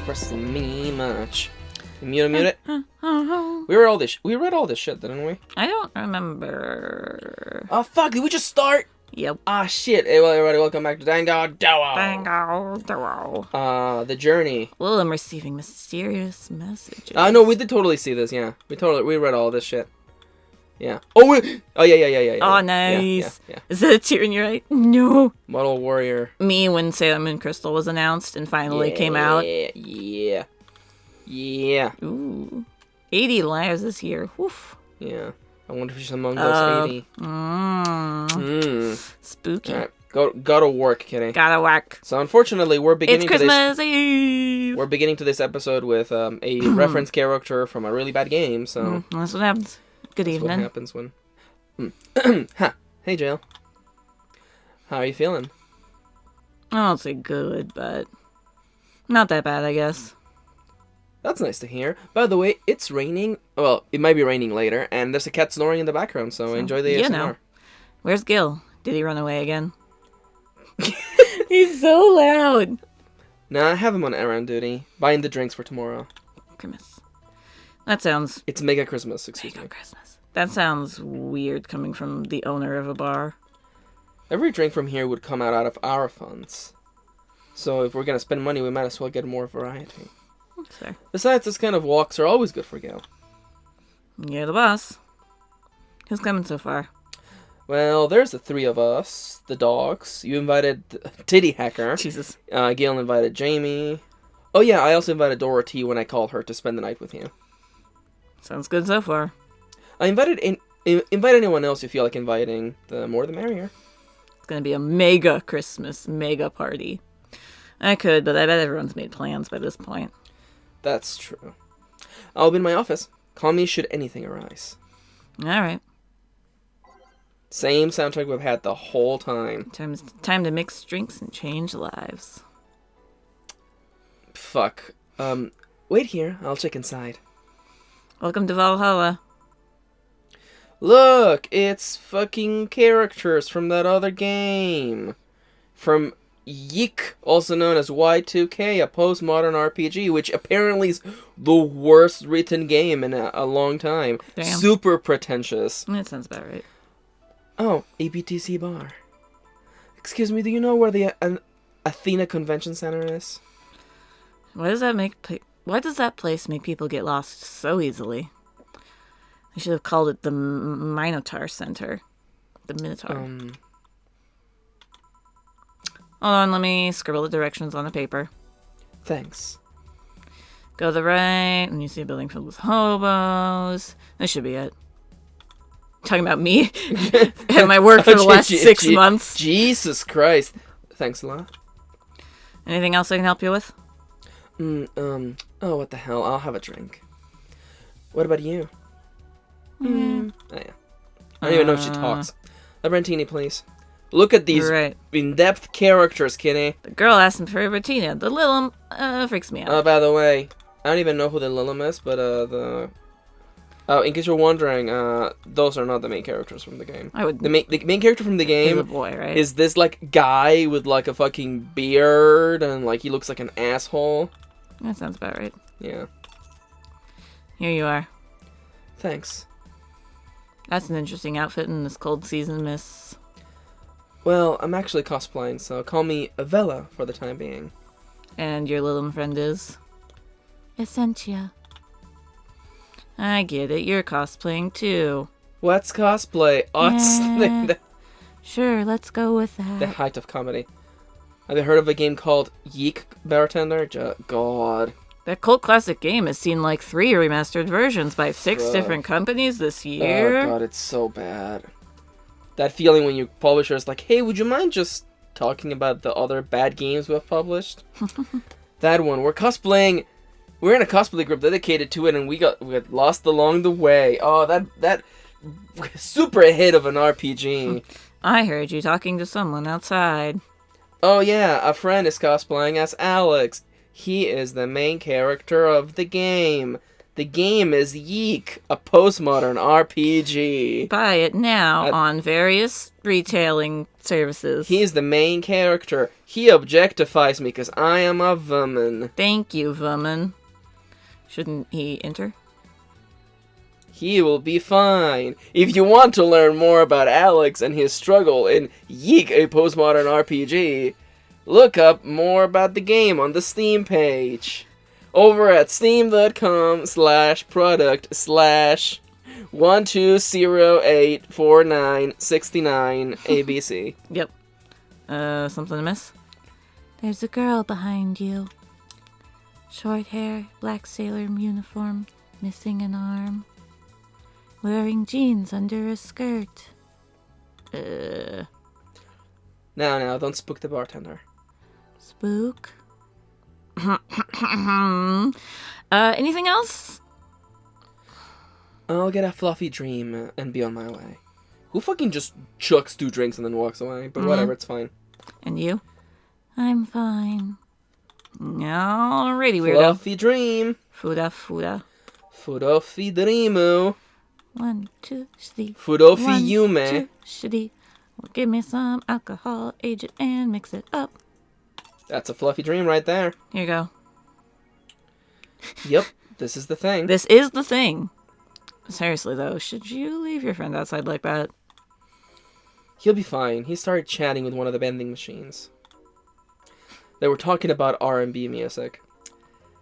impresses me much. Mute it. We read all this shit, didn't we? I don't remember. Oh fuck! Did we just start? Yep. Ah shit! Hey, well, everybody, welcome back to Dango Duo. Dango Duo. The journey. Well, I'm receiving mysterious messages. No, we did totally see this. Yeah, we read all this shit. Yeah. Oh, yeah. Oh, nice. Yeah. Is that a tear in your eye? No. Model Warrior. Me when Sailor Moon Crystal was announced and finally came out. Yeah. Ooh. 80 lives this year. Oof. Yeah. I wonder if she's among those 80. Spooky. All right. Go to work, Kitty. Gotta work. So unfortunately, we're beginning It's Christmas Eve. We're beginning to this episode with a reference character from a really bad game. So that's what happens. Good evening. What happens when? Hey, Jail. How are you feeling? I won't say good, but not that bad, I guess. That's nice to hear. By the way, it's raining. Well, it might be raining later, and there's a cat snoring in the background, so enjoy the ASMR. Where's Gil? Did he run away again? He's so loud. Nah, I have him on errand duty, buying the drinks for tomorrow. Christmas. That sounds... It's Mega Christmas, excuse me. Christmas. That sounds weird coming from the owner of a bar. Every drink from here would come out of our funds. So if we're going to spend money, we might as well get more variety. That's fair. Besides, this kind of walks are always good for Gil. You're the boss. Who's coming so far? Well, there's the three of us. The dogs. You invited Titty Hacker. Jesus. Gail invited Jamie. Oh yeah, I also invited Dorothy when I called her to spend the night with you. Sounds good so far. I invite anyone else you feel like inviting. The more the merrier. It's gonna be a mega Christmas, mega party. I could, but I bet everyone's made plans by this point. That's true. I'll be in my office. Call me should anything arise. Alright. Same soundtrack we've had the whole time. Time to mix drinks and change lives. Fuck. Wait here. I'll check inside. Welcome to Valhalla. Look, it's fucking characters from that other game. From Yeek, also known as Y2K, a postmodern RPG, which apparently is the worst written game in a long time. Damn. Super pretentious. That sounds about right. Oh, ABTC bar. Excuse me, do you know where the Athena Convention Center is? Why does that place make people get lost so easily? They should have called it the Minotaur Center. The Minotaur. Hold on, let me scribble the directions on the paper. Thanks. Go to the right, and you see a building filled with hobos. This should be it. Talking about me? At my work for the last 6 months. Jesus Christ. Thanks a lot. Anything else I can help you with? Oh, what the hell? I'll have a drink. What about you? Oh, yeah. I don't even know if she talks. A Brentini, please. Look at these in-depth characters, Kitty. The girl asked him for a Bertina. The Lilum freaks me out. Oh, by the way, I don't even know who the Lilum is, but Oh, in case you're wondering, those are not the main characters from the game. The main character from the game is a boy, right? Is this, like, guy with, like, a fucking beard, and, like, he looks like an asshole. That sounds about right. Yeah. Here you are. Thanks. That's an interesting outfit in this cold season, miss. Well, I'm actually cosplaying, so call me Avella for the time being. And your little friend is? Essentia. I get it, you're cosplaying too. What's cosplay? Sure, let's go with that. The height of comedy. Have you heard of a game called Yeek Bartender? God. That cult classic game has seen like 3 remastered versions by 6 different companies this year. Oh god, it's so bad. That feeling when your publisher is like, hey, would you mind just talking about the other bad games we've published? That one, we're cosplaying. We're in a cosplay group dedicated to it, and we got lost along the way. Oh, that super hit of an RPG. I heard you talking to someone outside. Oh yeah, a friend is cosplaying as Alex. He is the main character of the game. The game is Yeek, a postmodern RPG. Buy it now on various retailing services. He's the main character. He objectifies me because I am a woman. Thank you, woman. Shouldn't he enter? He will be fine. If you want to learn more about Alex and his struggle in Yeek, a postmodern RPG, look up more about the game on the Steam page. Over at steam.com/product/12084969ABC. Yep. Something amiss? There's a girl behind you. Short hair, black sailor uniform, missing an arm. Wearing jeans under a skirt. Now, don't spook the bartender. Spook? Anything else? I'll get a fluffy dream and be on my way. Who fucking just chucks 2 drinks and then walks away? But whatever, it's fine. And you? I'm fine. Alrighty, weirdo. Fluffy dream. Fuda. Fluffy dreamu. 1, 2, 3. Fluffy 1, yume. 2, 3. Well, give me some alcohol, age it, and mix it up. That's a fluffy dream right there. Here you go. Yep, this is the thing. This is the thing. Seriously, though, should you leave your friend outside like that? He'll be fine. He started chatting with one of the vending machines. They were talking about R&B music.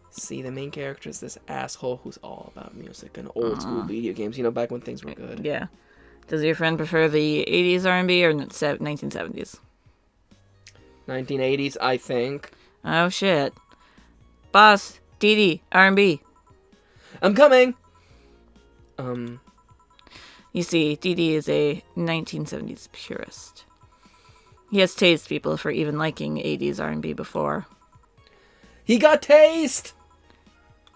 See, the main character is this asshole who's all about music and old school video games. You know, back when things were good. Yeah. Does your friend prefer the 80s R&B or 1970s? 1980s, I think. Oh, shit. Boss, DD, R&B. I'm coming! You see, DD is a 1970s purist. He has tased people for even liking 80s R&B before. He got taste!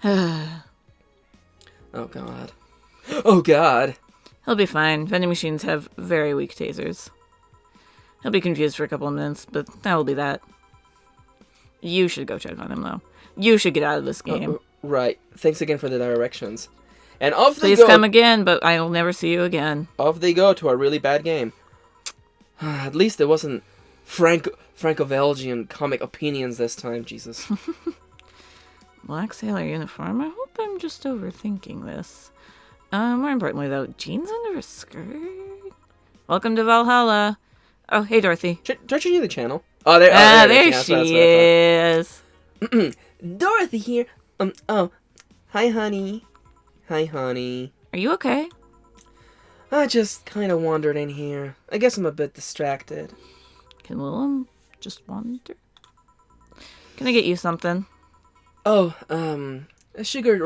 Oh, God. Oh, God. He'll be fine. Vending machines have very weak tasers. He'll be confused for a couple of minutes, but that will be that. You should go check on him, though. You should get out of this game. Right. Thanks again for the directions. And off they Please go. come again, but I will never see you again. Off they go to a really bad game. At least it wasn't Franco-Belgian comic opinions this time, Jesus. Black sailor uniform? I hope I'm just overthinking this. More importantly, though, jeans under a skirt? Welcome to Valhalla. Oh, hey, Dorothy. Don't you need the channel? Oh, there she is. Dorothy here. Hi, honey. Hi, honey. Are you okay? I just kind of wandered in here. I guess I'm a bit distracted. Can Willem just wander? Can I get you something? Oh, a sugar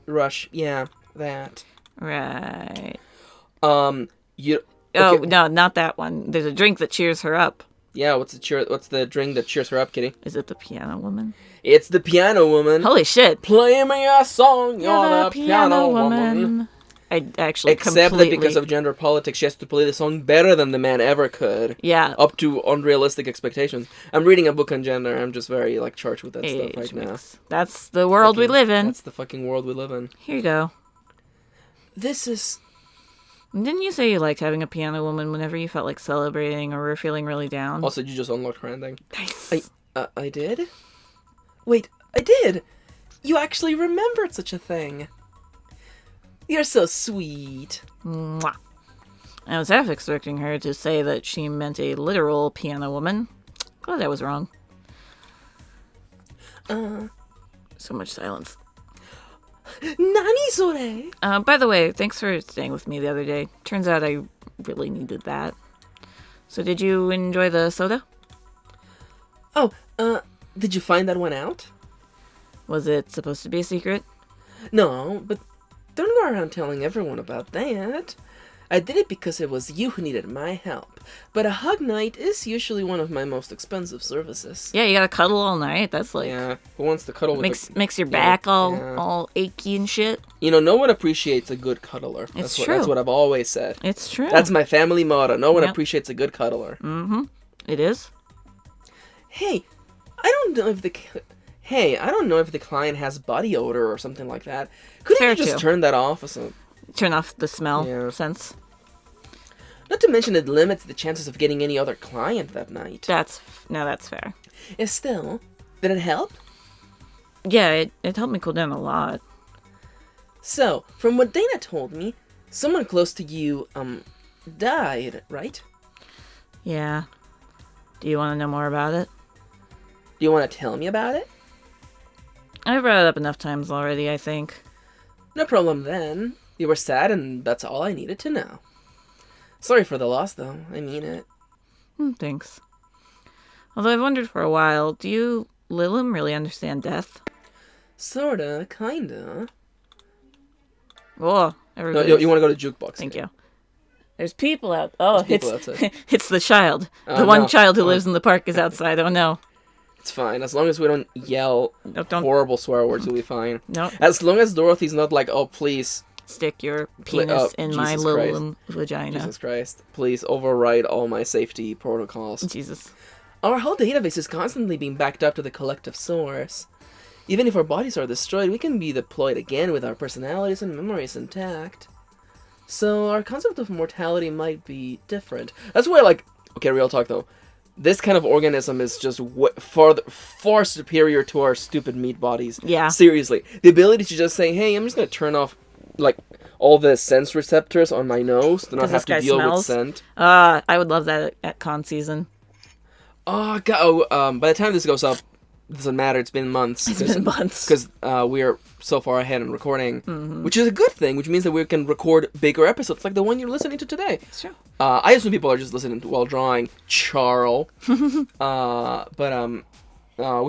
rush. Yeah, that. Right. You. Oh, okay. no, not that one. There's a drink that cheers her up. Yeah, what's the drink that cheers her up, kitty? Is it the piano woman? It's the piano woman. Holy shit. Play me a song, you're the piano woman. I actually Except completely... that because of gender politics, she has to play the song better than the man ever could. Yeah. Up to unrealistic expectations. I'm reading a book on gender. I'm just very, charged with that Age stuff right mix. Now. That's the world we live in. That's the fucking world we live in. Here you go. This is... Didn't you say you liked having a piano woman whenever you felt like celebrating or were feeling really down? Also, you just unlocked her ending. Nice. I did? Wait, I did! You actually remembered such a thing. You're so sweet. Mwah. I was half expecting her to say that she meant a literal piano woman. Glad I was wrong. So much silence. Nani sore? By the way, thanks for staying with me the other day. Turns out I really needed that. So did you enjoy the soda? Oh, did you find that one out? Was it supposed to be a secret? No, but don't go around telling everyone about that. I did it because it was you who needed my help. But a hug night is usually one of my most expensive services. Yeah, you gotta cuddle all night. That's like... Yeah, who wants to cuddle with makes your back all achy and shit. You know, no one appreciates a good cuddler. It's true. That's what I've always said. It's true. That's my family motto. No one appreciates a good cuddler. Mm-hmm. It is? Hey, I don't know if hey, I don't know if the client has body odor or something like that. Couldn't Fair you just too. turn that off? Or something? Turn off the smell Yeah. sense. Not to mention it limits the chances of getting any other client that night. That's fair. Still, did it help? Yeah, it helped me cool down a lot. So, from what Dana told me, someone close to you, died, right? Yeah. Do you want to know more about it? Do you want to tell me about it? I've brought it up enough times already, I think. No problem then. You were sad and that's all I needed to know. Sorry for the loss though, I mean it. Thanks. Although I've wondered for a while, do you, Lilim, really understand death? Sorta, kinda. Oh, No, you want to go to jukebox? Thank you. There's people out. Oh, There's people outside. It's the child. Oh, The one no. child who lives in the park is outside. Oh no. It's fine, as long as we don't yell Don't horrible swear words, we'll be fine. no. As long as Dorothy's not like, oh please, Stick your penis in my Jesus little vagina. Jesus Christ, please override all my safety protocols. Jesus. Our whole database is constantly being backed up to the collective source. Even if our bodies are destroyed, we can be deployed again with our personalities and memories intact. So our concept of mortality might be different. That's why, like, okay, real talk though. This kind of organism is just far superior to our stupid meat bodies. Yeah. Seriously. The ability to just say, hey, I'm just going to turn off, like, all the sense receptors on my nose to not 'Cause have this to guy deal smells? with scent. I would love that at con season. Oh, God. By the time this goes up, it doesn't matter. It's been months. It's been months. Because we are so far ahead in recording, which is a good thing, which means that we can record bigger episodes like the one you're listening to today. It's true. I assume people are just listening while drawing Charles. We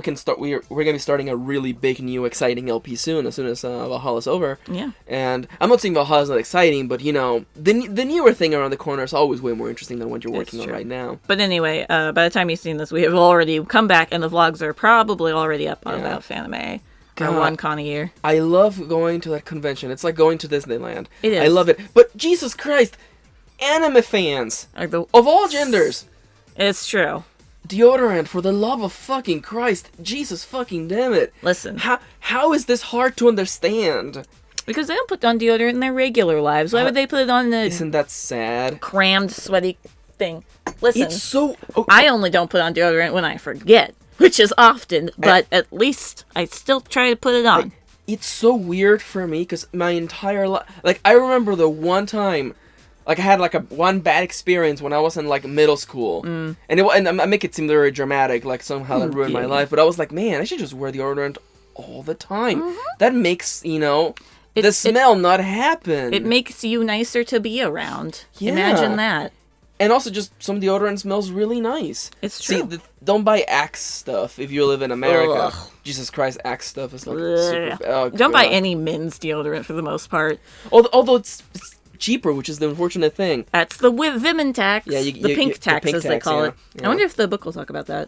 can start. We're gonna be starting a really big, new, exciting LP soon. As soon as Valhalla's over. Yeah. And I'm not saying Valhalla's not exciting, but you know, the newer thing around the corner is always way more interesting than what you're working on true. right now. But anyway, by the time you've seen this, we have already come back, and the vlogs are probably already up on About Fanime. God. One con a year. I love going to that convention. It's like going to Disneyland. It is. I love it. But Jesus Christ, anime fans Like the, of all genders. it's true. Deodorant, for the love of fucking Christ. Jesus fucking damn it. Listen. How is this hard to understand? Because they don't put on deodorant in their regular lives. Why would they put it on the Isn't that sad? crammed, sweaty thing? Listen, It's so... I only don't put on deodorant when I forget, which is often, but at least I still try to put it on. It's so weird for me, because my entire life... Like, I remember the one time... Like, I had, like, one bad experience when I was in, like, middle school. And I make it seem very dramatic, like, somehow that ruined my life. But I was like, man, I should just wear deodorant all the time. That makes, you know, the smell not happen. It makes you nicer to be around. Yeah. Imagine that. And also, just some deodorant smells really nice. It's true. See, don't buy Axe stuff if you live in America. Ugh. Jesus Christ, Axe stuff is, like, Ugh. super... Oh, Don't buy God. any men's deodorant for the most part. Although it's cheaper, which is the unfortunate thing. That's the Women tax. Yeah, the pink tax, pink as they tax, call yeah, it. yeah. I wonder if the book will talk about that.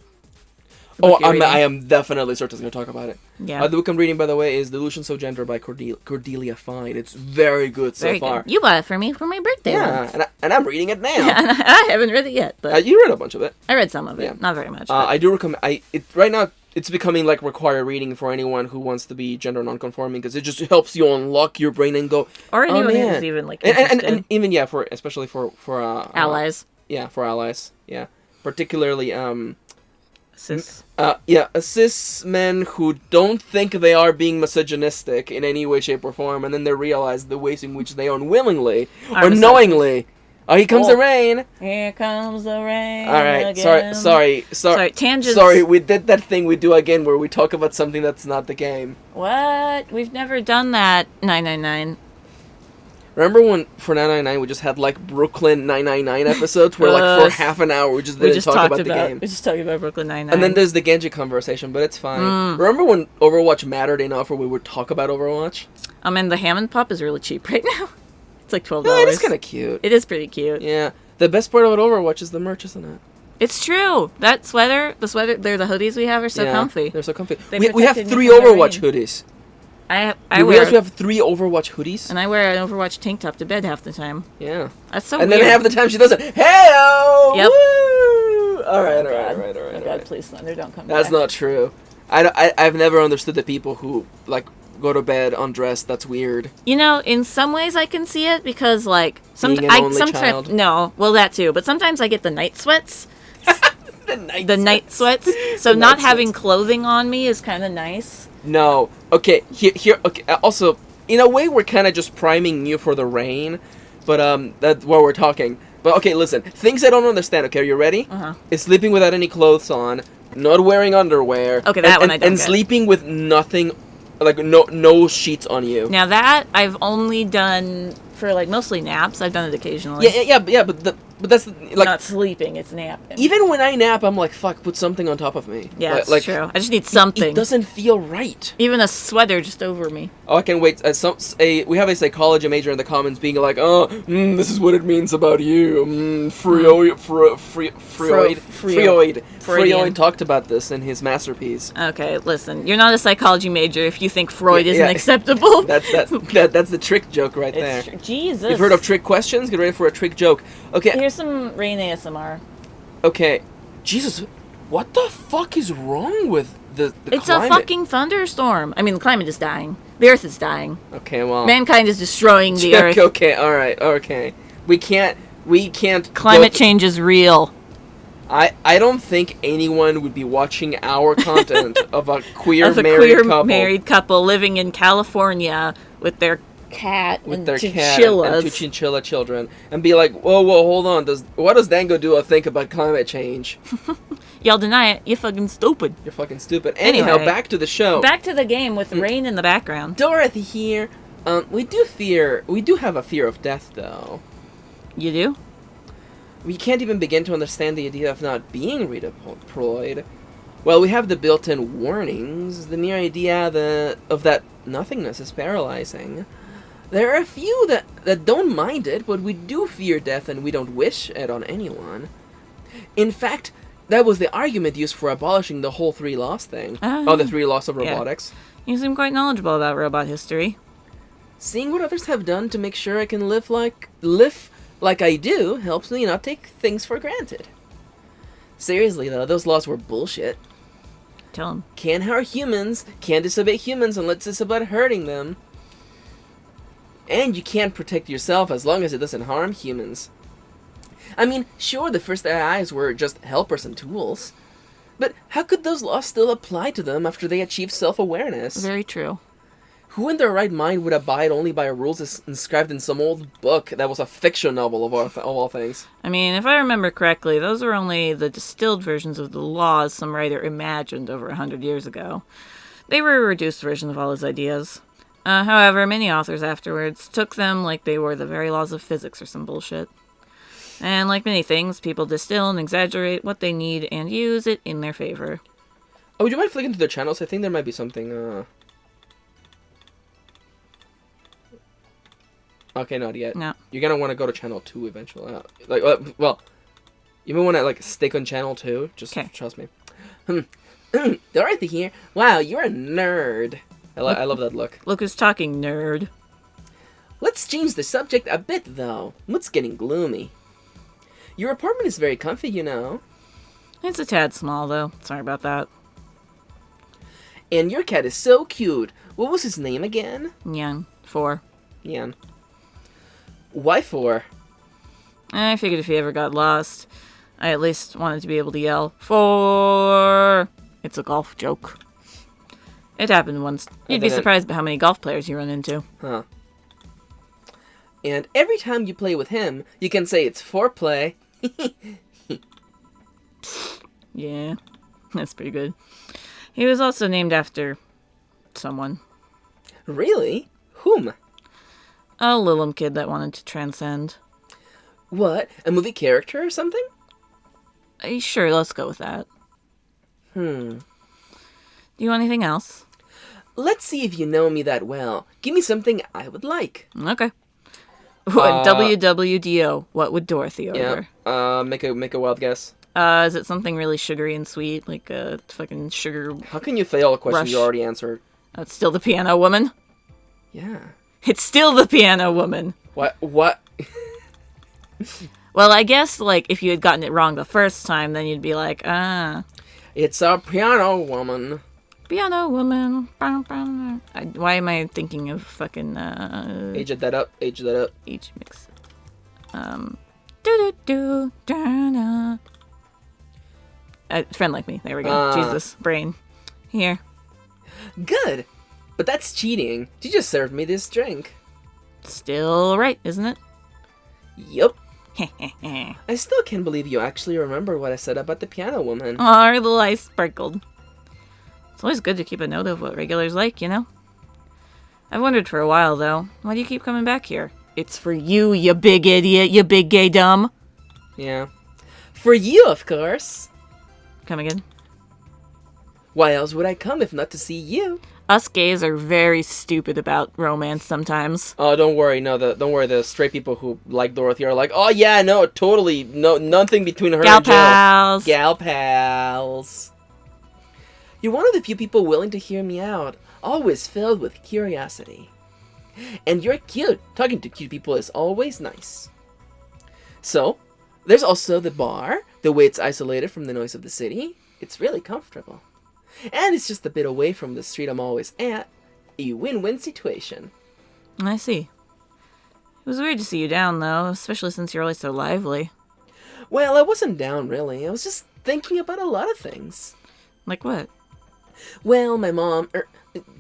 Oh, I am definitely certain going to talk about it. Yeah. The book I'm reading, by the way, is Delusions of Gender by Cordelia Fine. It's very good so Very far. good. You bought it for me for my birthday. Yeah, once. and I'm reading it now. I haven't read it yet, but You read a bunch of it. I read some of it. Yeah. Not very much. I do recommend. Right now it's becoming like required reading for anyone who wants to be gender nonconforming, because it just helps you unlock your brain and go. or anyone oh, man. who's even like and interested. even especially for Allies. Yeah, for allies. Yeah, particularly Cis. cis men who don't think they are being misogynistic in any way, shape, or form, and then they realize the ways in which they unwillingly Are or misogynist. knowingly. Oh, here comes the rain. Here comes the rain. All right, again. sorry. Tangents. Sorry, we did that thing we do again where we talk about something that's not the game. What? We've never done that. 999. Remember when for 999 we just had like Brooklyn 999 episodes where like for half an hour we just didn't talk about the game. We just talked about Brooklyn 99. And then there's the Genji conversation, but it's fine. Remember when Overwatch mattered enough where we would talk about Overwatch? And the Hammond Pop is really cheap right now. It's like $12. Yeah, it is kind of cute. It is pretty cute. Yeah. The best part about Overwatch is the merch, isn't it? It's true. That sweater, the hoodies we have are so Yeah, comfy. They're so comfy. They We have protected 3 me from the Overwatch rain. hoodies. I You wear, realize we have 3 Overwatch hoodies? and I wear an Overwatch tank top to bed half the time. Yeah. That's so And weird. then half the time she does it. Hey-o! Yep. Woo! All right. Oh, God, please, Thunder, don't come That's back. not true. I've never understood the people who, like, go to bed undressed. That's weird. You know, in some ways I can see it because, like, Being an only child? No, well, that too. But sometimes I get the night sweats. The night sweats. So The not night having sweats. clothing on me is kind of nice. No. Okay, here, okay, also, in a way, we're kind of just priming you for the rain, but, that's why we're talking. But, okay, listen, things I don't understand, okay, are you ready? Uh-huh. Is sleeping without any clothes on, not wearing underwear. Okay, that one I don't And get. sleeping with nothing, like, no sheets on you. Now that I've only done for, like, mostly naps. I've done it occasionally. Yeah, but that's, like, Not sleeping, it's napping. even when I nap, I'm like, fuck, put something on top of me. Yeah, it's like, true. I just need something. It doesn't feel right. Even a sweater just over me. Oh, I can wait. We have a psychology major in the comments being like, "Oh, this is what it means about you." Freud talked about this in his masterpiece. Okay, listen. You're not a psychology major if you think Freud Yeah, isn't yeah. acceptable. That's the trick joke right there. Jesus. You've heard of trick questions? Get ready for a trick joke. Okay, Here's some rain ASMR. okay. Jesus, what the fuck is wrong with the It's climate? a fucking thunderstorm. I mean, the climate is dying. The earth is dying. Okay, well. Mankind is destroying the earth. Okay, all right, okay. We can't. Climate change is real. I don't think anyone would be watching our content of a queer Of a married queer couple married couple living in California with their cat with and their cat chinchillas. and two chinchilla children and be like, whoa, hold on. What does Dango Duo think about climate change? Y'all deny it. You're fucking stupid. You're fucking stupid. Anyhow, Anyway. back to the show. Back to the game with rain in the background. Dorothy here. We do have a fear of death, though. You do? We can't even begin to understand the idea of not being redeployed. Well, we have the built-in warnings. The mere idea of that nothingness is paralyzing. There are a few that don't mind it, but we do fear death and we don't wish it on anyone. In fact, that was the argument used for abolishing the whole 3 laws thing. The 3 laws of yeah. robotics. You seem quite knowledgeable about robot history. Seeing what others have done to make sure I can live like I do helps me not take things for granted. Seriously though, those laws were bullshit. Tell him. Can't hurt humans, can't disobey humans unless it's about hurting them. And you can't protect yourself as long as it doesn't harm humans. I mean, sure, the first AIs were just helpers and tools. But how could those laws still apply to them after they achieved self-awareness? Very true. Who in their right mind would abide only by rules inscribed in some old book that was a fiction novel of all things? I mean, if I remember correctly, those were only the distilled versions of the laws some writer imagined over 100 years ago. They were a reduced version of all his ideas. However, many authors afterwards took them like they were the very laws of physics or some bullshit. And like many things, people distill and exaggerate what they need and use it in their favor. Oh, would you mind flicking to their channels? I think there might be something, Okay, not yet. No. You're gonna want to go to channel 2 eventually. You may want to, stick on channel 2. Just trust me. Dorothy here. Wow, you're a nerd. I love that look. Look who's talking, nerd. Let's change the subject a bit, though. What's getting gloomy? Your apartment is very comfy, you know. It's a tad small, though. Sorry about that. And your cat is so cute. What was his name again? Nyan. 4. Yan. Why 4? I figured if he ever got lost, I at least wanted to be able to yell, 4! It's a golf joke. It happened once. You'd be surprised by how many golf players you run into. Huh. And every time you play with him, you can say it's foreplay. Yeah, that's pretty good. He was also named after someone. Really? Whom? A Lilum kid that wanted to transcend. What? A movie character or something? Sure, let's go with that. Do you want anything else? Let's see if you know me that well. Give me something I would like. Okay. What, WWDO, what would Dorothy order? Yeah. Make a wild guess. Is it something really sugary and sweet, like a fucking sugar... How can you fail a question rush? you already answered? It's still the Piano Woman? Yeah. It's still the Piano Woman. What? Well, I guess, if you had gotten it wrong the first time, then you'd be like, It's a piano woman. Piano woman. Why am I thinking of fucking Age that up. H mix. Do. Friend like me. There we go. Jesus, brain. Here. Good. But that's cheating. You just served me this drink. Still right, isn't it? Yup. I still can't believe you actually remember what I said about the piano woman. Our little eyes sparkled. It's always good to keep a note of what regulars like, you know? I've wondered for a while, though. Why do you keep coming back here? It's for you, you big idiot, you big gay dumb. Yeah. For you, of course. Come again? Why else would I come if not to see you? Us gays are very stupid about romance sometimes. Oh, don't worry. No, don't worry. The straight people who like Dorothy are like, oh yeah, no, totally, no, nothing between her and Jill. Pals. Gal pals. You're one of the few people willing to hear me out, always filled with curiosity. And you're cute. Talking to cute people is always nice. So, there's also the bar. The way it's isolated from the noise of the city, it's really comfortable. And it's just a bit away from the street I'm always at. A win-win situation. I see. It was weird to see you down, though, especially since you're always so lively. Well, I wasn't down, really. I was just thinking about a lot of things. Like what? Well, my mom,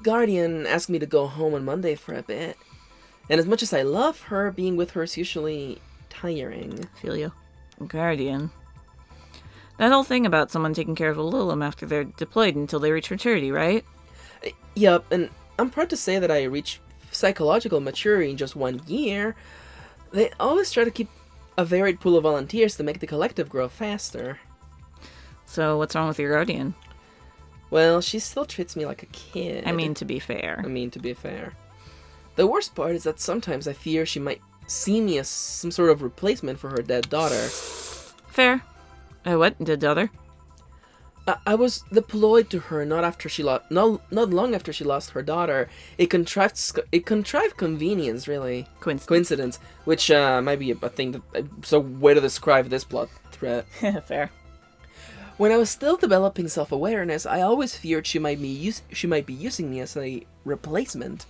guardian, asked me to go home on Monday for a bit. And as much as I love her, being with her is usually tiring. Feel you. Guardian. That whole thing about someone taking care of a Lilim after they're deployed until they reach maturity, right? Yup, and I'm proud to say that I reached psychological maturity in just 1 year. They always try to keep a varied pool of volunteers to make the collective grow faster. So what's wrong with your guardian? Well, she still treats me like a kid. I mean, to be fair. The worst part is that sometimes I fear she might see me as some sort of replacement for her dead daughter. Fair. What? Dead daughter? I was deployed to her not long after she lost her daughter. A contrived convenience, really. Coincidence, which might be a thing that. So, way to describe this plot thread. Fair. When I was still developing self-awareness, I always feared she might be using me as a replacement.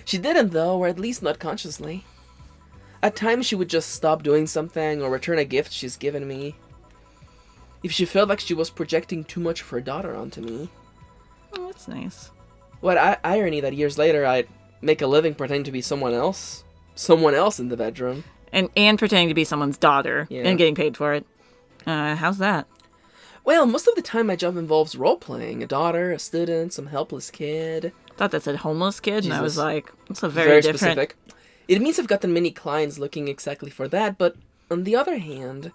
She didn't, though, or at least not consciously. At times, she would just stop doing something or return a gift she's given me. If she felt like she was projecting too much of her daughter onto me. Oh, that's nice. What irony that years later I'd make a living pretending to be someone else in the bedroom. And pretending to be someone's daughter, and getting paid for it. How's that? Well, most of the time my job involves role-playing. A daughter, a student, some helpless kid. Thought that said homeless kid, Jesus. And I was like, that's a very different... specific. It means I've gotten many clients looking exactly for that, but on the other hand...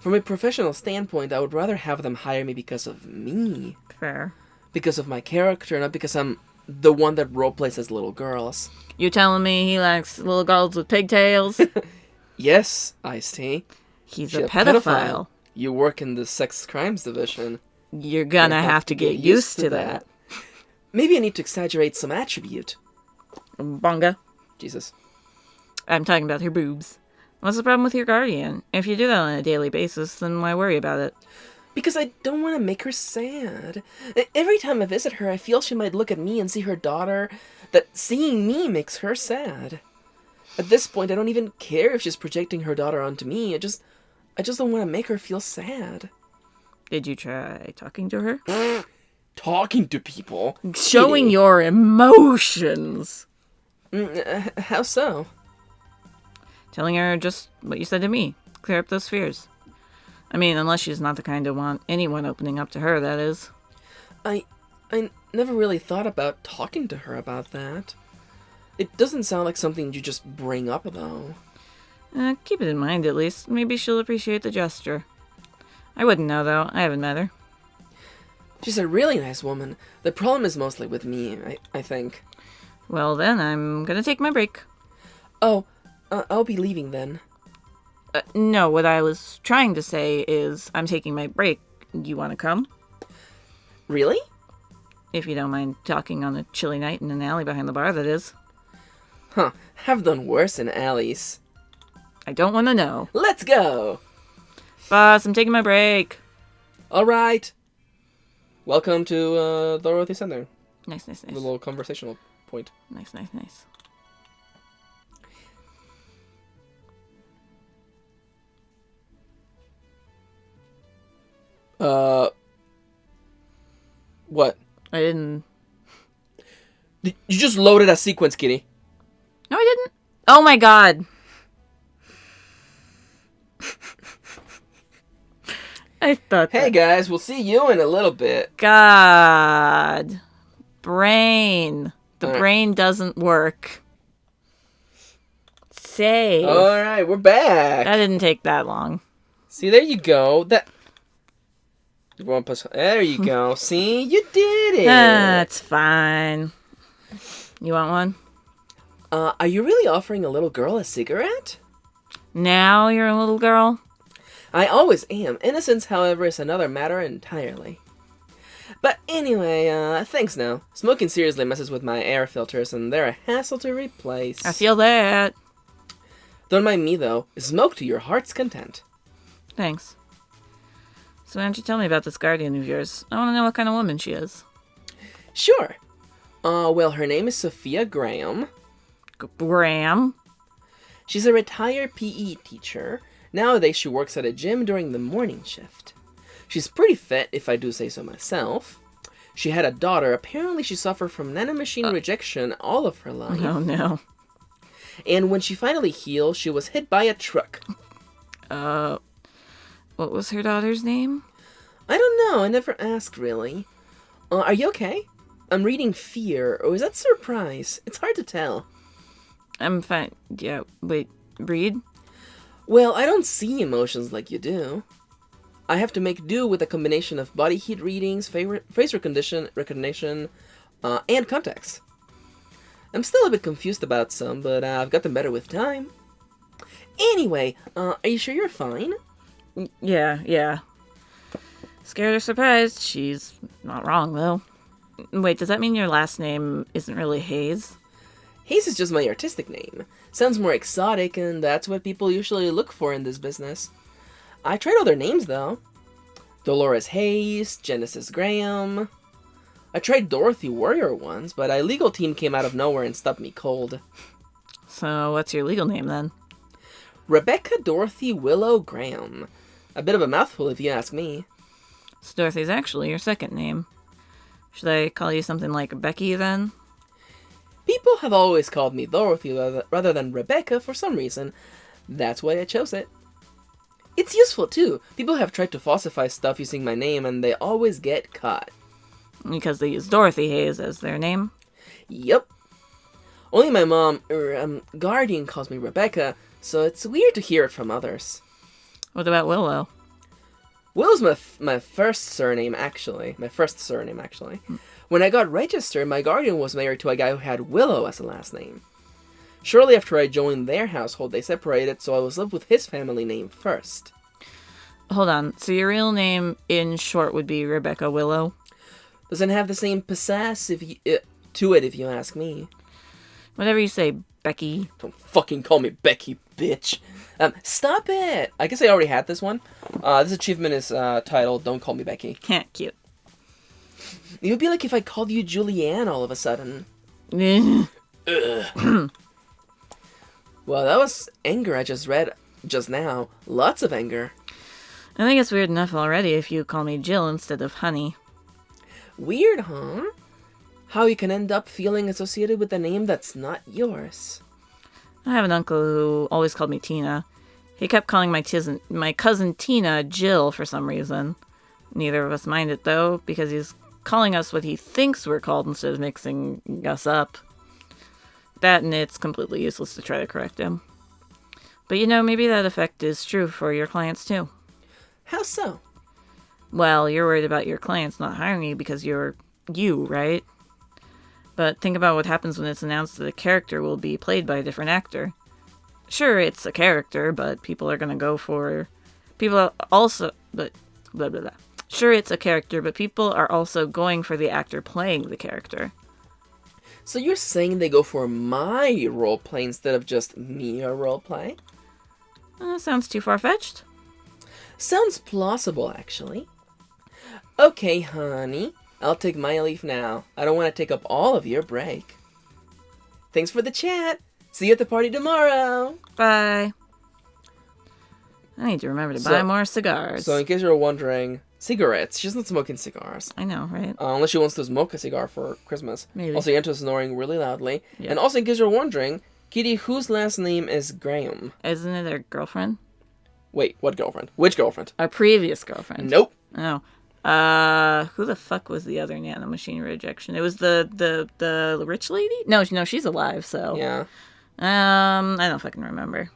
From a professional standpoint, I would rather have them hire me because of me. Fair. Because of my character, not because I'm the one that roleplays as little girls. You telling me he likes little girls with pigtails? Yes, Ice-T. He's a pedophile. You work in the sex crimes division. You're gonna have to get used to that. Maybe I need to exaggerate some attribute. Bonga. Jesus. I'm talking about her boobs. What's the problem with your guardian? If you do that on a daily basis, then why worry about it? Because I don't want to make her sad. Every time I visit her, I feel she might look at me and see her daughter, that seeing me makes her sad. At this point, I don't even care if she's projecting her daughter onto me. I just don't want to make her feel sad. Did you try talking to her? Talking to people? Showing your emotions. How so? Telling her just what you said to me. Clear up those fears. I mean, unless she's not the kind to want anyone opening up to her, that is. I never really thought about talking to her about that. It doesn't sound like something you just bring up, though. Keep it in mind, at least. Maybe she'll appreciate the gesture. I wouldn't know, though. I haven't met her. She's a really nice woman. The problem is mostly with me, I think. Well, then, I'm gonna take my break. Oh, I'll be leaving then. No, what I was trying to say is I'm taking my break. You want to come? Really? If you don't mind talking on a chilly night in an alley behind the bar, that is. Huh, have done worse in alleys. I don't want to know. Let's go! Boss, I'm taking my break. All right. Welcome to Dorothy Center. Nice. A little conversational point. Nice. What? I didn't... You just loaded a sequence, Kitty. No, I didn't. Oh my god. I thought Hey guys, we'll see you in a little bit. God. Brain. The Alright. brain doesn't work. Save. Alright, we're back. That didn't take that long. See, there you go. There you go. See, you did it. That's fine. You want one? Are you really offering a little girl a cigarette? Now you're a little girl? I always am. Innocence, however, is another matter entirely. But anyway, thanks now. Smoking seriously messes with my air filters, and they're a hassle to replace. I feel that. Don't mind me, though. Smoke to your heart's content. Thanks. So why don't you tell me about this guardian of yours? I want to know what kind of woman she is. Sure. Well, her name is Sophia Graham. Graham? She's a retired PE teacher. Nowadays, she works at a gym during the morning shift. She's pretty fit, if I do say so myself. She had a daughter. Apparently, she suffered from nanomachine rejection all of her life. Oh, no. And when she finally healed, she was hit by a truck. What was her daughter's name? I don't know. I never asked, really. Are you okay? I'm reading fear, or is that surprise? It's hard to tell. I'm fine. Yeah, wait, read? Well, I don't see emotions like you do. I have to make do with a combination of body heat readings, face recognition, and context. I'm still a bit confused about some, but I've gotten better with time. Anyway, are you sure you're fine? Yeah. Scared or surprised? She's not wrong, though. Wait, does that mean your last name isn't really Hayes? Hayes is just my artistic name. Sounds more exotic, and that's what people usually look for in this business. I tried other names, though. Dolores Hayes, Genesis Graham. I tried Dorothy Warrior once, but a legal team came out of nowhere and stubbed me cold. So, what's your legal name, then? Rebecca Dorothy Willow Graham. A bit of a mouthful, if you ask me. So Dorothy's actually your second name. Should I call you something like Becky, then? People have always called me Dorothy rather than Rebecca for some reason. That's why I chose it. It's useful, too. People have tried to falsify stuff using my name, and they always get caught. Because they use Dorothy Hayes as their name? Yep. Only my mom, guardian, calls me Rebecca, so it's weird to hear it from others. What about Willow? Willow's my first surname, actually. When I got registered, my guardian was married to a guy who had Willow as a last name. Shortly after I joined their household, they separated, so I was left with his family name first. Hold on, so your real name, in short, would be Rebecca Willow? Doesn't have the same pizzazz to it, if you ask me. Whatever you say, Becky. Don't fucking call me Becky, bitch. Stop it! I guess I already had this one. This achievement is titled Don't Call Me Becky. Cute. It would be like if I called you Julianne all of a sudden. Well, that was anger I just read just now. Lots of anger. I think it's weird enough already if you call me Jill instead of Honey. Weird, huh? How you can end up feeling associated with a name that's not yours. I have an uncle who always called me Tina. He kept calling my cousin Tina Jill for some reason. Neither of us mind it, though, because he's calling us what he thinks we're called instead of mixing us up. That and it's completely useless to try to correct him. But maybe that effect is true for your clients, too. How so? Well, you're worried about your clients not hiring you because you're you, right? But think about what happens when it's announced that a character will be played by a different actor. Sure, it's a character, but people are going to go for... Sure, it's a character, but people are also going for the actor playing the character. So you're saying they go for my roleplay instead of just me a roleplay? Sounds too far-fetched. Sounds plausible, actually. Okay, honey. I'll take my leave now. I don't want to take up all of your break. Thanks for the chat. See you at the party tomorrow. Bye. I need to remember to buy more cigars. So in case you're wondering, cigarettes. She's not smoking cigars. I know, right? Unless she wants to smoke a cigar for Christmas. Maybe. Also, Yanto's snoring really loudly. Yeah. And also, in case you're wondering, Kitty, whose last name is Graham? Isn't it our girlfriend? Wait, what girlfriend? Which girlfriend? Our previous girlfriend. Nope. Oh. Who the fuck was the other nanomachine rejection? It was the rich lady? No, she's alive, so. Yeah. I don't fucking remember.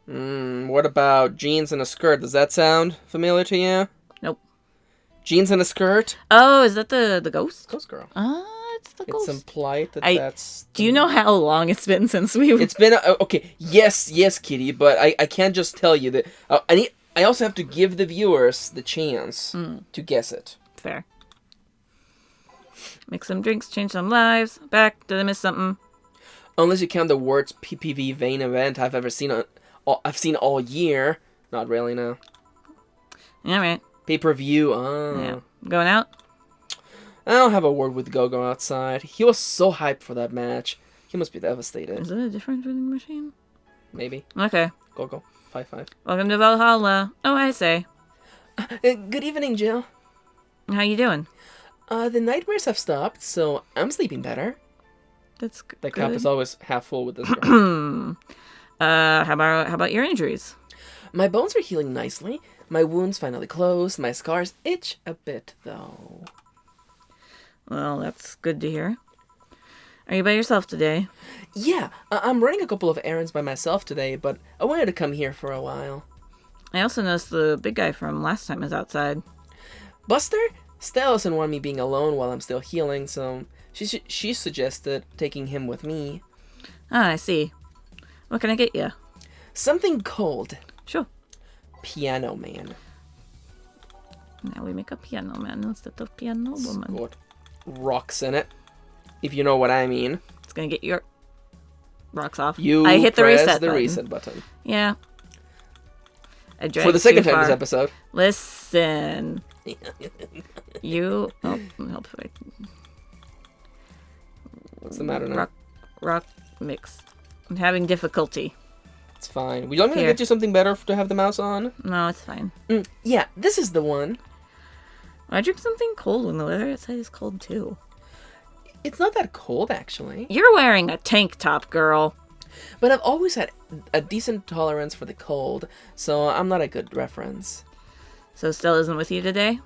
What about jeans and a skirt? Does that sound familiar to you? Nope. Jeans and a skirt? Oh, is that the ghost? Ghost girl. It's the ghost. It's implied that that's... Do you know how long it's been since we... It's been... okay, yes, Kitty, but I can't just tell you that... I also have to give the viewers the chance to guess it. Fair. Make some drinks, change some lives. Back. Did I miss something? Unless you count the worst PPV vain event I've ever seen I've seen all year. Not really, no. All right. Pay-per-view, Yeah. Going out? I'll have a word with Gogo outside. He was so hyped for that match. He must be devastated. Is it a different vending machine? Maybe. Okay. Gogo. 5-5. Welcome to Valhalla. Oh, I say. Good evening, Jill. How you doing? The nightmares have stopped, so I'm sleeping better. That's good. The cup is always half full with this girl. How about your injuries? My bones are healing nicely. My wounds finally closed. My scars itch a bit, though. Well, that's good to hear. Are you by yourself today? Yeah, I'm running a couple of errands by myself today, but I wanted to come here for a while. I also noticed the big guy from last time is outside. Buster? Stella doesn't want me being alone while I'm still healing, so she suggested taking him with me. Ah, I see. What can I get you? Something cold. Sure. Piano Man. Now we make a piano man instead of piano woman. Got rocks in it, if you know what I mean. It's gonna get your rocks off. You I hit the press reset the button. reset button. Yeah. I dragged For the second too time this far. episode. Listen. You. Oh, help if I. What's the matter now? Rock mix. I'm having difficulty. It's fine. Would you like me to Here. get you something better to have the mouse on? No, it's fine. Yeah, this is the one. I drink something cold when the weather outside is cold too. It's not that cold, actually. You're wearing a tank top, girl. But I've always had a decent tolerance for the cold, so I'm not a good reference. So Stella isn't with you today?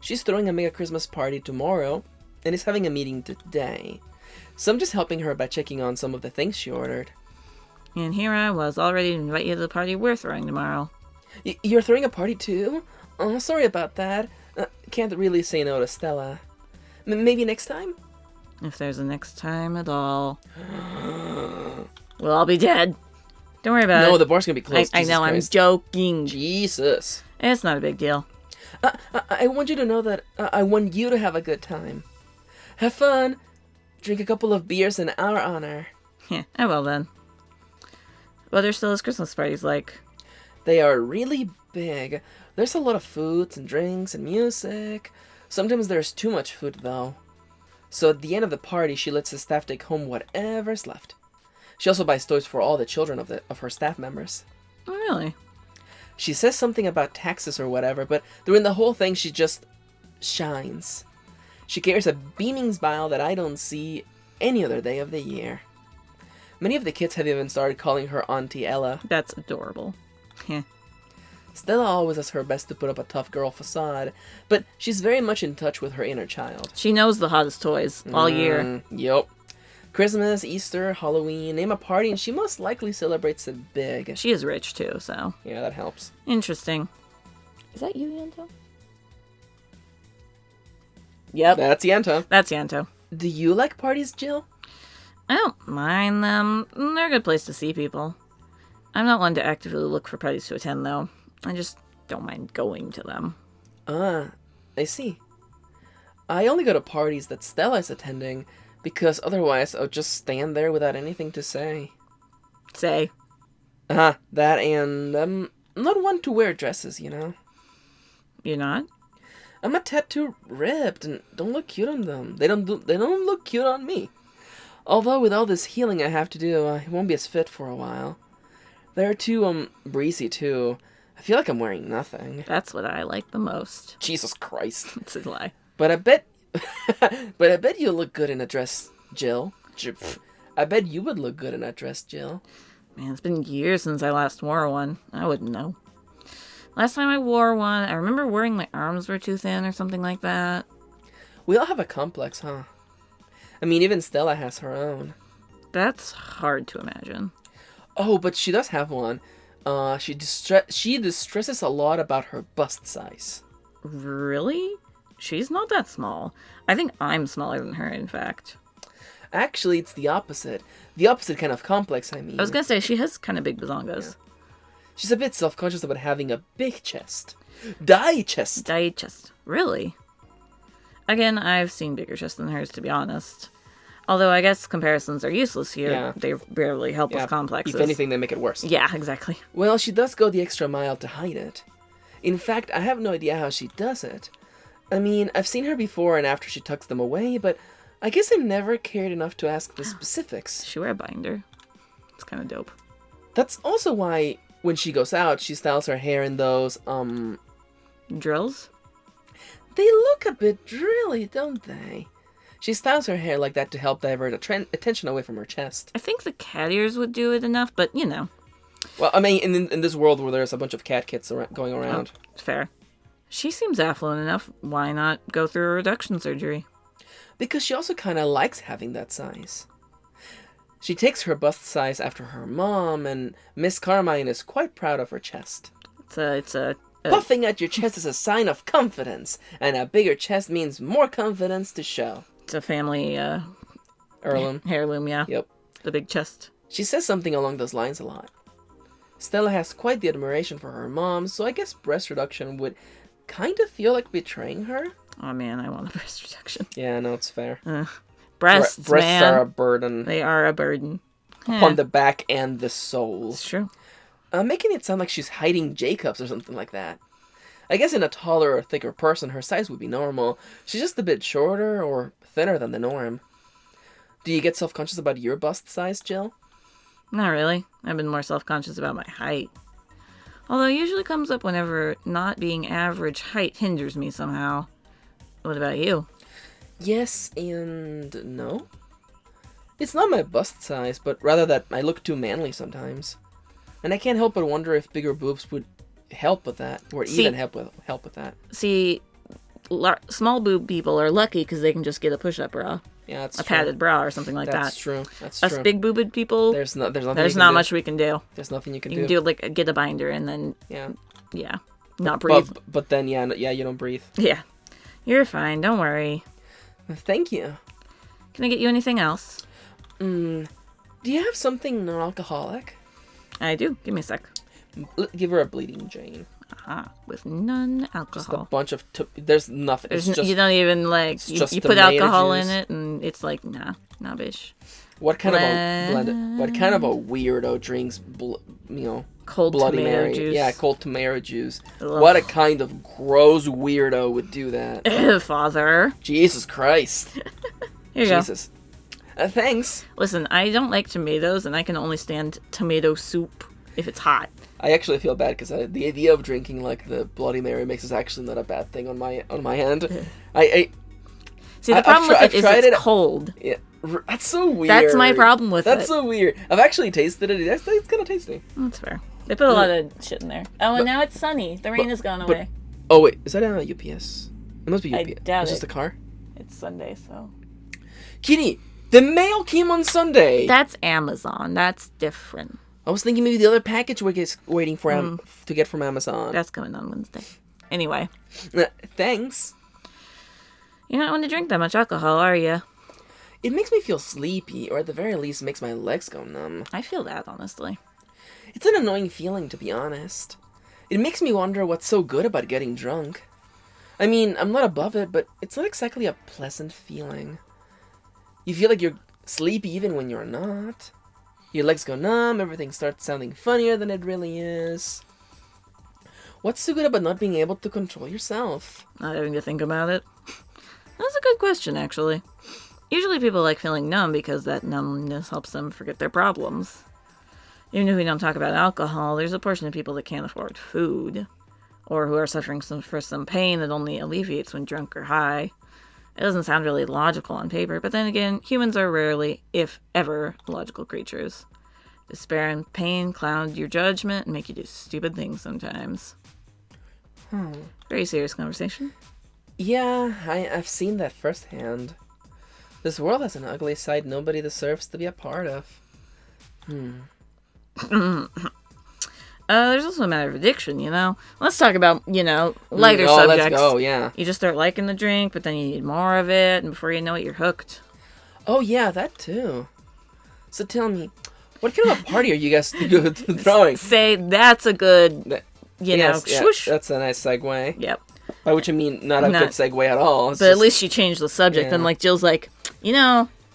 She's throwing a mega Christmas party tomorrow, and is having a meeting today. So I'm just helping her by checking on some of the things she ordered. And here I was, all ready to invite you to the party we're throwing tomorrow. You're throwing a party too? Oh, sorry about that. Can't really say no to Stella. Maybe next time? If there's a next time at all. We'll all be dead. Don't worry about it. No, the bar's gonna be closed. I Jesus know, Christ. I'm joking. Jesus. It's not a big deal. I want you to know that I want you to have a good time. Have fun. Drink a couple of beers in our honor. Yeah, I will then. What are Stella's Christmas parties like? They are really big. There's a lot of foods and drinks and music. Sometimes there's too much food, though. So at the end of the party, she lets the staff take home whatever's left. She also buys toys for all the children of her staff members. Oh, really? She says something about taxes or whatever, but during the whole thing, she just shines. She carries a beaming smile that I don't see any other day of the year. Many of the kids have even started calling her Auntie Ella. That's adorable. Heh. Stella always does her best to put up a tough girl facade, but she's very much in touch with her inner child. She knows the hottest toys all year. Yup. Christmas, Easter, Halloween, name a party, and she most likely celebrates it big. She is rich too, so. Yeah, that helps. Interesting. Is that you, Yanto? Yep. That's Yanta. That's Yanto. Do you like parties, Jill? I don't mind them. They're a good place to see people. I'm not one to actively look for parties to attend, though. I just don't mind going to them. Ah, I see. I only go to parties that Stella is attending, because otherwise I'll just stand there without anything to say. Say. That and I'm not one to wear dresses, you know? You're not? I'm a tad too ripped and don't look cute on them. They don't look cute on me. Although with all this healing I have to do, I won't be as fit for a while. They're too breezy too. I feel like I'm wearing nothing. That's what I like the most. Jesus Christ. It's a lie. But I bet you look good in a dress, Jill. I bet you would look good in a dress, Jill. Man, it's been years since I last wore one. I wouldn't know. Last time I wore one, I remember worrying my arms were too thin or something like that. We all have a complex, huh? I mean, even Stella has her own. That's hard to imagine. Oh, but she does have one. She distresses a lot about her bust size. Really? She's not that small. I think I'm smaller than her, in fact. Actually, it's the opposite. The opposite kind of complex, I mean. I was gonna say, she has kind of big bazongas. Yeah. She's a bit self-conscious about having a big chest. Die chest. Really? Again, I've seen bigger chests than hers, to be honest. Although I guess comparisons are useless here. Yeah. They rarely help with complexes. If anything, they make it worse. Yeah, exactly. Well, she does go the extra mile to hide it. In fact, I have no idea how she does it. I mean, I've seen her before and after she tucks them away, but I guess I never cared enough to ask the specifics. She wear a binder. It's kind of dope. That's also why when she goes out, she styles her hair in those, drills? They look a bit drilly, don't they? She styles her hair like that to help divert attention away from her chest. I think the cat ears would do it enough, but you know. Well, I mean, in this world where there's a bunch of cat kits going around. Oh, fair. She seems affluent enough. Why not go through a reduction surgery? Because she also kind of likes having that size. She takes her bust size after her mom, and Miss Carmine is quite proud of her chest. It's a puffing at your chest is a sign of confidence, and a bigger chest means more confidence to show. It's a family heirloom. Heirloom, yeah. Yep. The big chest. She says something along those lines a lot. Stella has quite the admiration for her mom, so I guess breast reduction would kind of feel like betraying her. Oh man, I want a breast reduction. Yeah, no, it's fair. Breasts, breasts are a burden. They are a burden. Upon the back and the soul. It's true. Making it sound like she's hiding Jacobs or something like that. I guess in a taller or thicker person, her size would be normal. She's just a bit shorter or thinner than the norm. Do you get self-conscious about your bust size, Jill? Not really. I've been more self-conscious about my height. Although it usually comes up whenever not being average height hinders me somehow. What about you? Yes and no. It's not my bust size, but rather that I look too manly sometimes. And I can't help but wonder if bigger boobs would help with that, or even help with that. See, small boob people are lucky because they can just get a push-up bra. Yeah, that's a padded bra or something like that. That's true. That's true. Us big boobed people, there's not much we can do. There's nothing you can do. You can do like get a binder and then not breathe. breathe. But then you don't breathe. Yeah, you're fine. Don't worry. Thank you. Can I get you anything else? Do you have something non-alcoholic? I do. Give me a sec. Give her a Bleeding Jane. With non-alcohol. Just a bunch of... there's nothing. It's just, you don't even like... You put alcohol in it and it's like, nah bish. What kind of a weirdo drinks, cold Bloody tomato Mary? Juice. Yeah, cold tomato juice. Ugh. What a kind of gross weirdo would do that? Father. Jesus Christ. Here you Jesus. Thanks. Listen, I don't like tomatoes, and I can only stand tomato soup if it's hot. I actually feel bad because the idea of drinking like the Bloody Mary mix is actually not a bad thing on my end. See, the problem with it is it's cold. Yeah, that's so weird. That's my problem with it. That's so weird. I've actually tasted it. It's kind of tasty. That's fair. They put a lot of shit in there. Oh, and now it's sunny. The rain has gone away. Oh wait, is that a UPS? It must be UPS. I doubt it's it. just a car. It's Sunday, so. Kitty, the mail came on Sunday. That's Amazon. That's different. I was thinking maybe the other package we're waiting for to get from Amazon. That's coming on Wednesday. Anyway. Thanks. You're not one to drink that much alcohol, are you? It makes me feel sleepy, or at the very least makes my legs go numb. I feel that, honestly. It's an annoying feeling, to be honest. It makes me wonder what's so good about getting drunk. I mean, I'm not above it, but it's not exactly a pleasant feeling. You feel like you're sleepy even when you're not. Your legs go numb, everything starts sounding funnier than it really is. What's so good about not being able to control yourself? Not having to think about it. That's a good question, actually. Usually people like feeling numb because that numbness helps them forget their problems. Even if we don't talk about alcohol, there's a portion of people that can't afford food, or who are suffering for some pain that only alleviates when drunk or high. It doesn't sound really logical on paper, but then again, humans are rarely, if ever, logical creatures. Despair and pain cloud your judgment and make you do stupid things sometimes. Very serious conversation. Yeah, I've seen that firsthand. This world has an ugly side nobody deserves to be a part of. There's also a matter of addiction, you know? Let's talk about, lighter subjects. Let's go, yeah. You just start liking the drink, but then you need more of it, and before you know it, you're hooked. Oh, yeah, that too. So tell me, what kind of a party are you guys throwing? Say, that's a good, swoosh. That's a nice segue. Yep. By which I mean, not a good segue at all. But at least she changed the subject, and like Jill's like,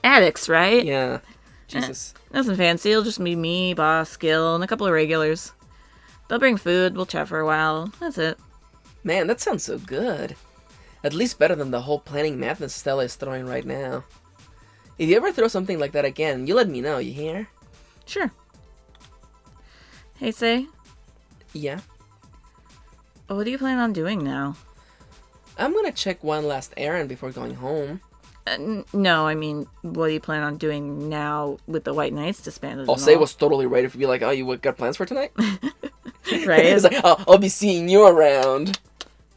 addicts, right? Yeah. Jesus. Nothing fancy, it'll just be me, Boss, Gil, and a couple of regulars. They'll bring food, we'll chat for a while, that's it. Man, that sounds so good. At least better than the whole planning madness Stella is throwing right now. If you ever throw something like that again, you let me know, you hear? Sure. Hey, Say? Yeah? What do you plan on doing now? I'm gonna check one last errand before going home. No, I mean, what do you plan on doing now with the White Knights disbanded? Say was totally ready to be like, oh, you got plans for tonight? Right? It's like, oh, I'll be seeing you around.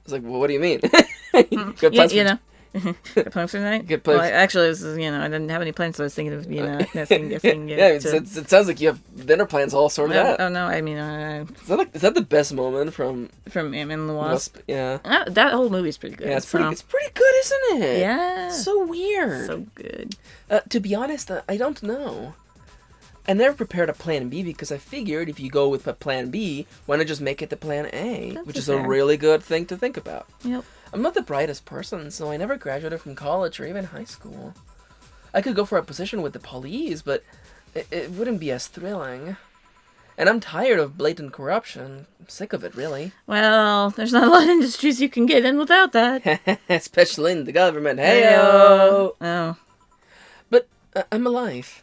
It's like, well, what do you mean? Good plans Good plans for tonight? Good plans. Well, actually, this is, I didn't have any plans, so I was thinking of, nesting. Yeah, it sounds like you have dinner plans all sorted out. Oh, no, I mean... is that the best moment from Ant-Man and the Wasp? Yeah. That whole movie's pretty good. Yeah, it's pretty good, isn't it? Yeah. So weird. So good. To be honest, I don't know. I never prepared a plan B because I figured if you go with a plan B, why not just make it the plan A? Which is a really good thing to think about. Yep. I'm not the brightest person, so I never graduated from college or even high school. I could go for a position with the police, but it wouldn't be as thrilling. And I'm tired of blatant corruption. I'm sick of it, really. Well, there's not a lot of industries you can get in without that. Especially in the government. Hey-o! Oh. But I'm alive.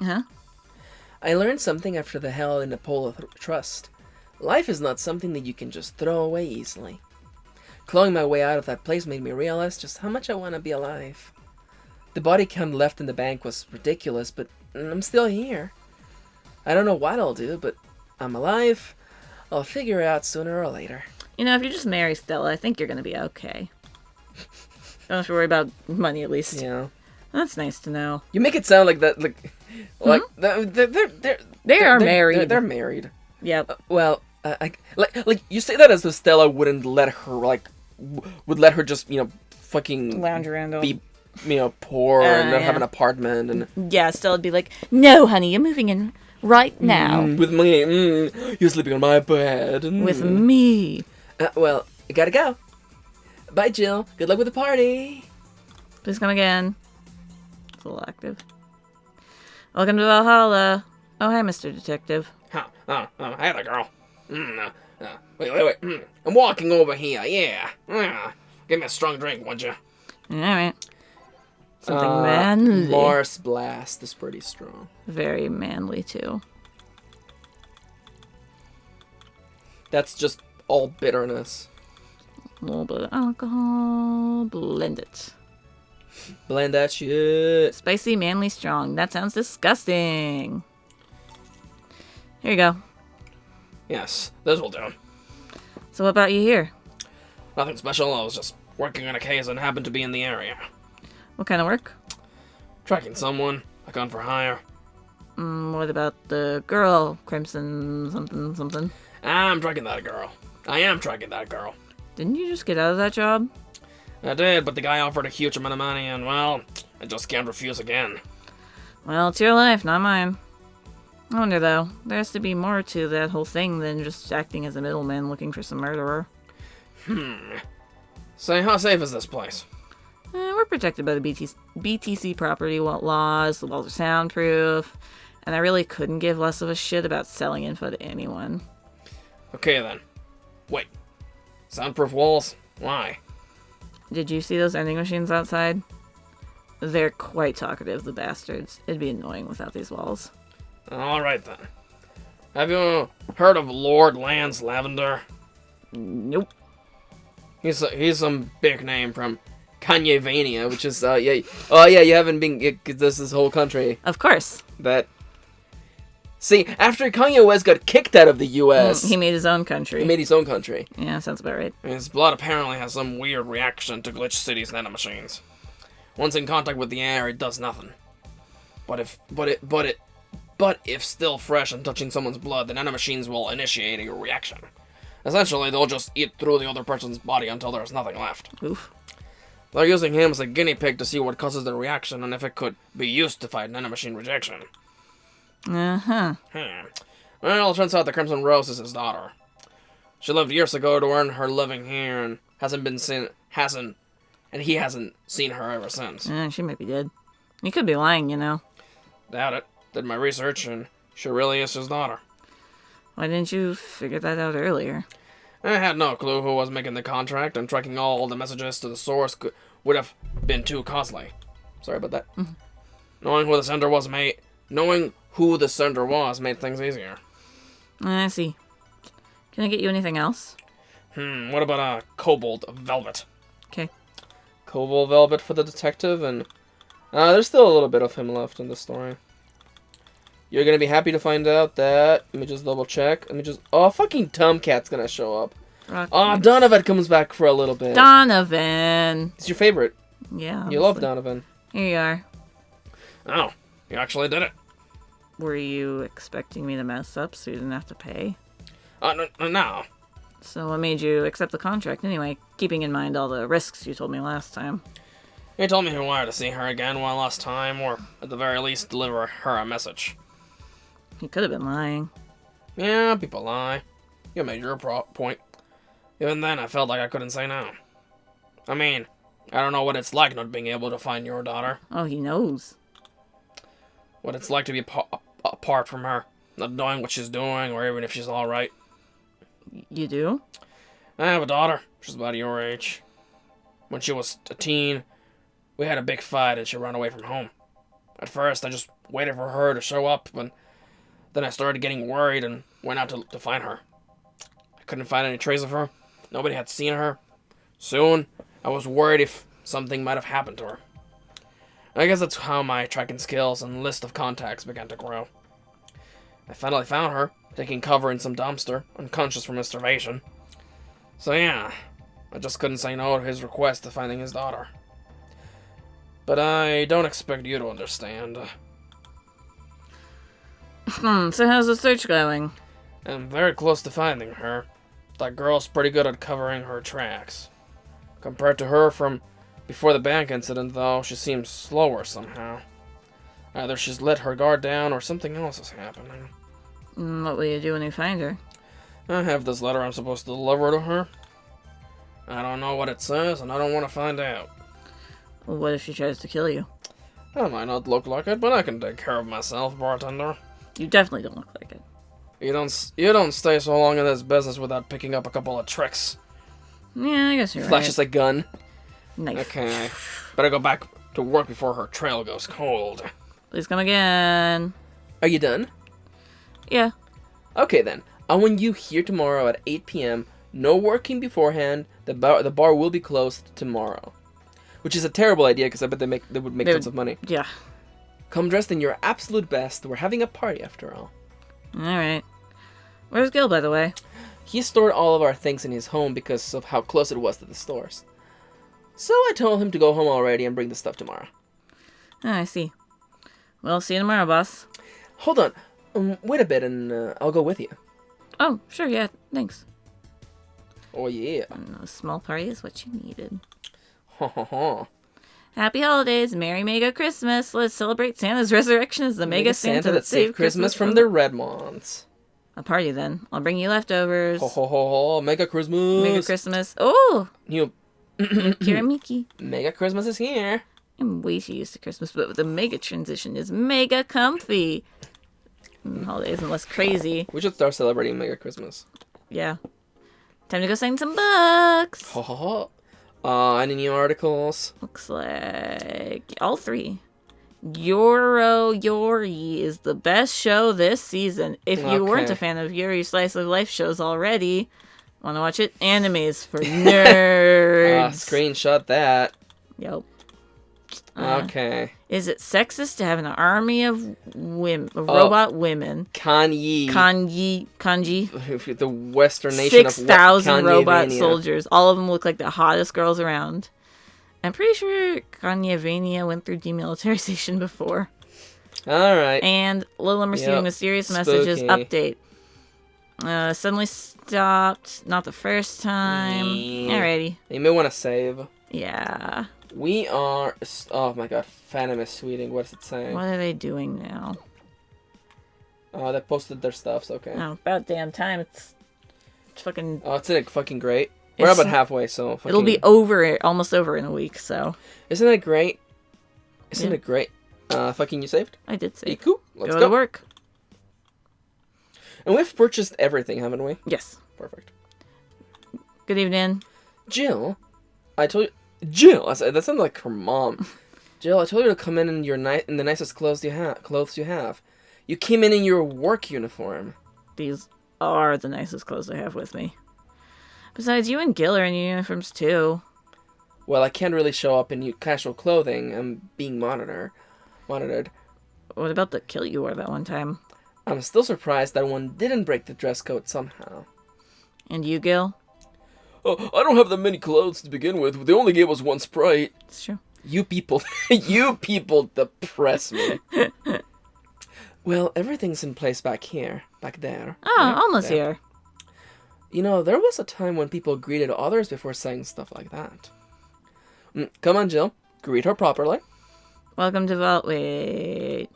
Huh? I learned something after the hell in the pole of trust. Life is not something that you can just throw away easily. Clawing my way out of that place made me realize just how much I want to be alive. The body count left in the bank was ridiculous, but I'm still here. I don't know what I'll do, but I'm alive. I'll figure it out sooner or later. If you just marry Stella, I think you're going to be okay. Don't have to worry about money, at least. Yeah. That's nice to know. You make it sound like that, they are married. They're married. Yep. Like you say that as though Stella wouldn't let her would let her just fucking lounge around, be poor and not have an apartment and Stella'd be like, no, honey, you're moving in right now with me. You're sleeping on my bed with me. Well, I gotta go. Bye, Jill. Good luck with the party. Please come again. It's a little active. Welcome to Valhalla. Oh, hi, Mr. Detective. Hey there, girl. Wait. I'm walking over here, yeah. Give me a strong drink, would you? Alright. Something manly. Mars Blast is pretty strong. Very manly, too. That's just all bitterness. A little bit of alcohol. Blend it. Blend that shit. Spicy, manly, strong. That sounds disgusting. Here you go. Yes, this will do. So what about you here? Nothing special. I was just working on a case and happened to be in the area. What kind of work? Tracking someone. A gun for hire. What about the girl? Crimson something? I'm tracking that girl. I am tracking that girl. Didn't you just get out of that job? I did, but the guy offered a huge amount of money and, well, I just can't refuse again. Well, it's your life, not mine. I wonder, though, there has to be more to that whole thing than just acting as a middleman looking for some murderer. Say, how safe is this place? We're protected by the BTC property laws, the walls are soundproof, and I really couldn't give less of a shit about selling info to anyone. Okay, then. Wait. Soundproof walls? Why? Did you see those vending machines outside? They're quite talkative, the bastards. It'd be annoying without these walls. Alright then. Have you heard of Lord Lance Lavender? Nope. He's some big name from Kanye-vania, which is, you haven't been, this whole country. Of course. That... See, after Kanye West got kicked out of the U.S. He made his own country. He made his own country. Yeah, sounds about right. His blood apparently has some weird reaction to Glitch City's nanomachines. Once in contact with the air, it does nothing. But if still fresh and touching someone's blood, the nanomachines will initiate a reaction. Essentially, they'll just eat through the other person's body until there's nothing left. Oof. They're using him as a guinea pig to see what causes the reaction and if it could be used to fight nanomachine rejection. Uh-huh. Well, it turns out the Crimson Rose is his daughter. She lived years ago to earn her living here and he hasn't seen her ever since. She might be dead. You could be lying, you know. Doubt it. Did my research and she really is his daughter. Why didn't you figure that out earlier? I had no clue who was making the contract, and tracking all the messages to the source would have been too costly. Sorry about that. Mm-hmm. Knowing who the sender was made things easier. I see. Can I get you anything else? What about a cobalt velvet? Okay. Cobalt velvet for the detective, and there's still a little bit of him left in the story. You're gonna be happy to find out that... Let me just double check. Oh, fucking Tomcat's gonna show up. Donovan comes back for a little bit. Donovan! It's your favorite. Yeah. Honestly. You love Donovan. Here you are. Oh, you actually did it. Were you expecting me to mess up so you didn't have to pay? No. So what made you accept the contract anyway, keeping in mind all the risks you told me last time? He told me he wanted to see her again one last time, or at the very least deliver her a message. He could have been lying. Yeah, people lie. You made your point. Even then, I felt like I couldn't say no. I mean, I don't know what it's like not being able to find your daughter. Oh, he knows. What it's like to be apart from her, not knowing what she's doing, or even if she's alright. You do? I have a daughter. She's about your age. When she was a teen, we had a big fight and she ran away from home. At first, I just waited for her to show up, but then I started getting worried and went out to find her. I couldn't find any trace of her. Nobody had seen her. Soon, I was worried if something might have happened to her. I guess that's how my tracking skills and list of contacts began to grow. I finally found her, taking cover in some dumpster, unconscious from starvation. So yeah, I just couldn't say no to his request of finding his daughter. But I don't expect you to understand. So how's the search going? I'm very close to finding her. That girl's pretty good at covering her tracks. Compared to her from before the bank incident, though, she seems slower somehow. Either she's let her guard down or something else is happening. What will you do when you find her? I have this letter I'm supposed to deliver to her. I don't know what it says, and I don't want to find out. Well, what if she tries to kill you? I might not look like it, but I can take care of myself, bartender. You definitely don't look like it. You don't stay so long in this business without picking up a couple of tricks. Yeah, I guess you're right. Flashes a gun. Knife. Okay, better go back to work before her trail goes cold. Please come again. Are you done? Yeah. Okay then. I want you here tomorrow at 8 p.m. No working beforehand. The bar will be closed tomorrow. Which is a terrible idea because I bet they would make tons of money. Yeah. Come dressed in your absolute best. We're having a party after all. Alright. Where's Gil, by the way? He stored all of our things in his home because of how close it was to the stores. So I told him to go home already and bring the stuff tomorrow. Oh, I see. Well, see you tomorrow, boss. Hold on. Wait a bit and I'll go with you. Oh, sure, yeah, thanks. Oh, yeah. A small party is what you needed. Ha ha ha. Happy holidays, Merry Mega Christmas. Let's celebrate Santa's resurrection as the Mega Santa that saved Christmas from the Redmonds. A party then. I'll bring you leftovers. Ho ho ho ho. Mega Christmas. Mega Christmas. Oh! You. Kiramiki. Mega Christmas is here. I'm way too used to Christmas, but the Mega transition is mega comfy. Holiday isn't less crazy. We should start celebrating Mega Christmas. Yeah. Time to go sign some books. Ho ho ho. Any new articles? Looks like all 3. Yori is the best show this season. If you weren't a fan of Yuri Slice of Life shows already, want to watch it? Animes for nerds. Screenshot that. Yep. Okay. Is it sexist to have an army of robot women? Kanji. The Western nation of 6,000 robot soldiers. All of them look like the hottest girls around. I'm pretty sure Kanyavania went through demilitarization before. Alright. And Lilum receiving mysterious messages. Update. Suddenly stopped. Not the first time. Alrighty. You may want to save. Yeah. We are... Oh my god. Phantom is tweeting. What is it saying? What are they doing now? They posted their stuff, so okay. Oh, about damn time. It's fucking... Oh, it's fucking great. We're about halfway, so... Fucking... It'll be almost over in a week, so... Isn't it great? Isn't it great? Fucking you saved? I did save. Hey, cool. Let's go to work. And we've purchased everything, haven't we? Yes. Perfect. Good evening. Jill, I told you... Jill! That sounded like her mom. Jill, I told you to come in in the nicest clothes you have. You came in your work uniform. These are the nicest clothes I have with me. Besides, you and Gil are in uniforms too. Well, I can't really show up in casual clothing. I'm being monitored. What about the kilt you wore that one time? I'm still surprised that one didn't break the dress code somehow. And you, Gil? Oh, I don't have that many clothes to begin with. They only gave us one Sprite. It's true. You people depress me. Well, everything's in place back there. Oh, almost here. You know, there was a time when people greeted others before saying stuff like that. Come on, Jill. Greet her properly. Welcome to Vault. Wait.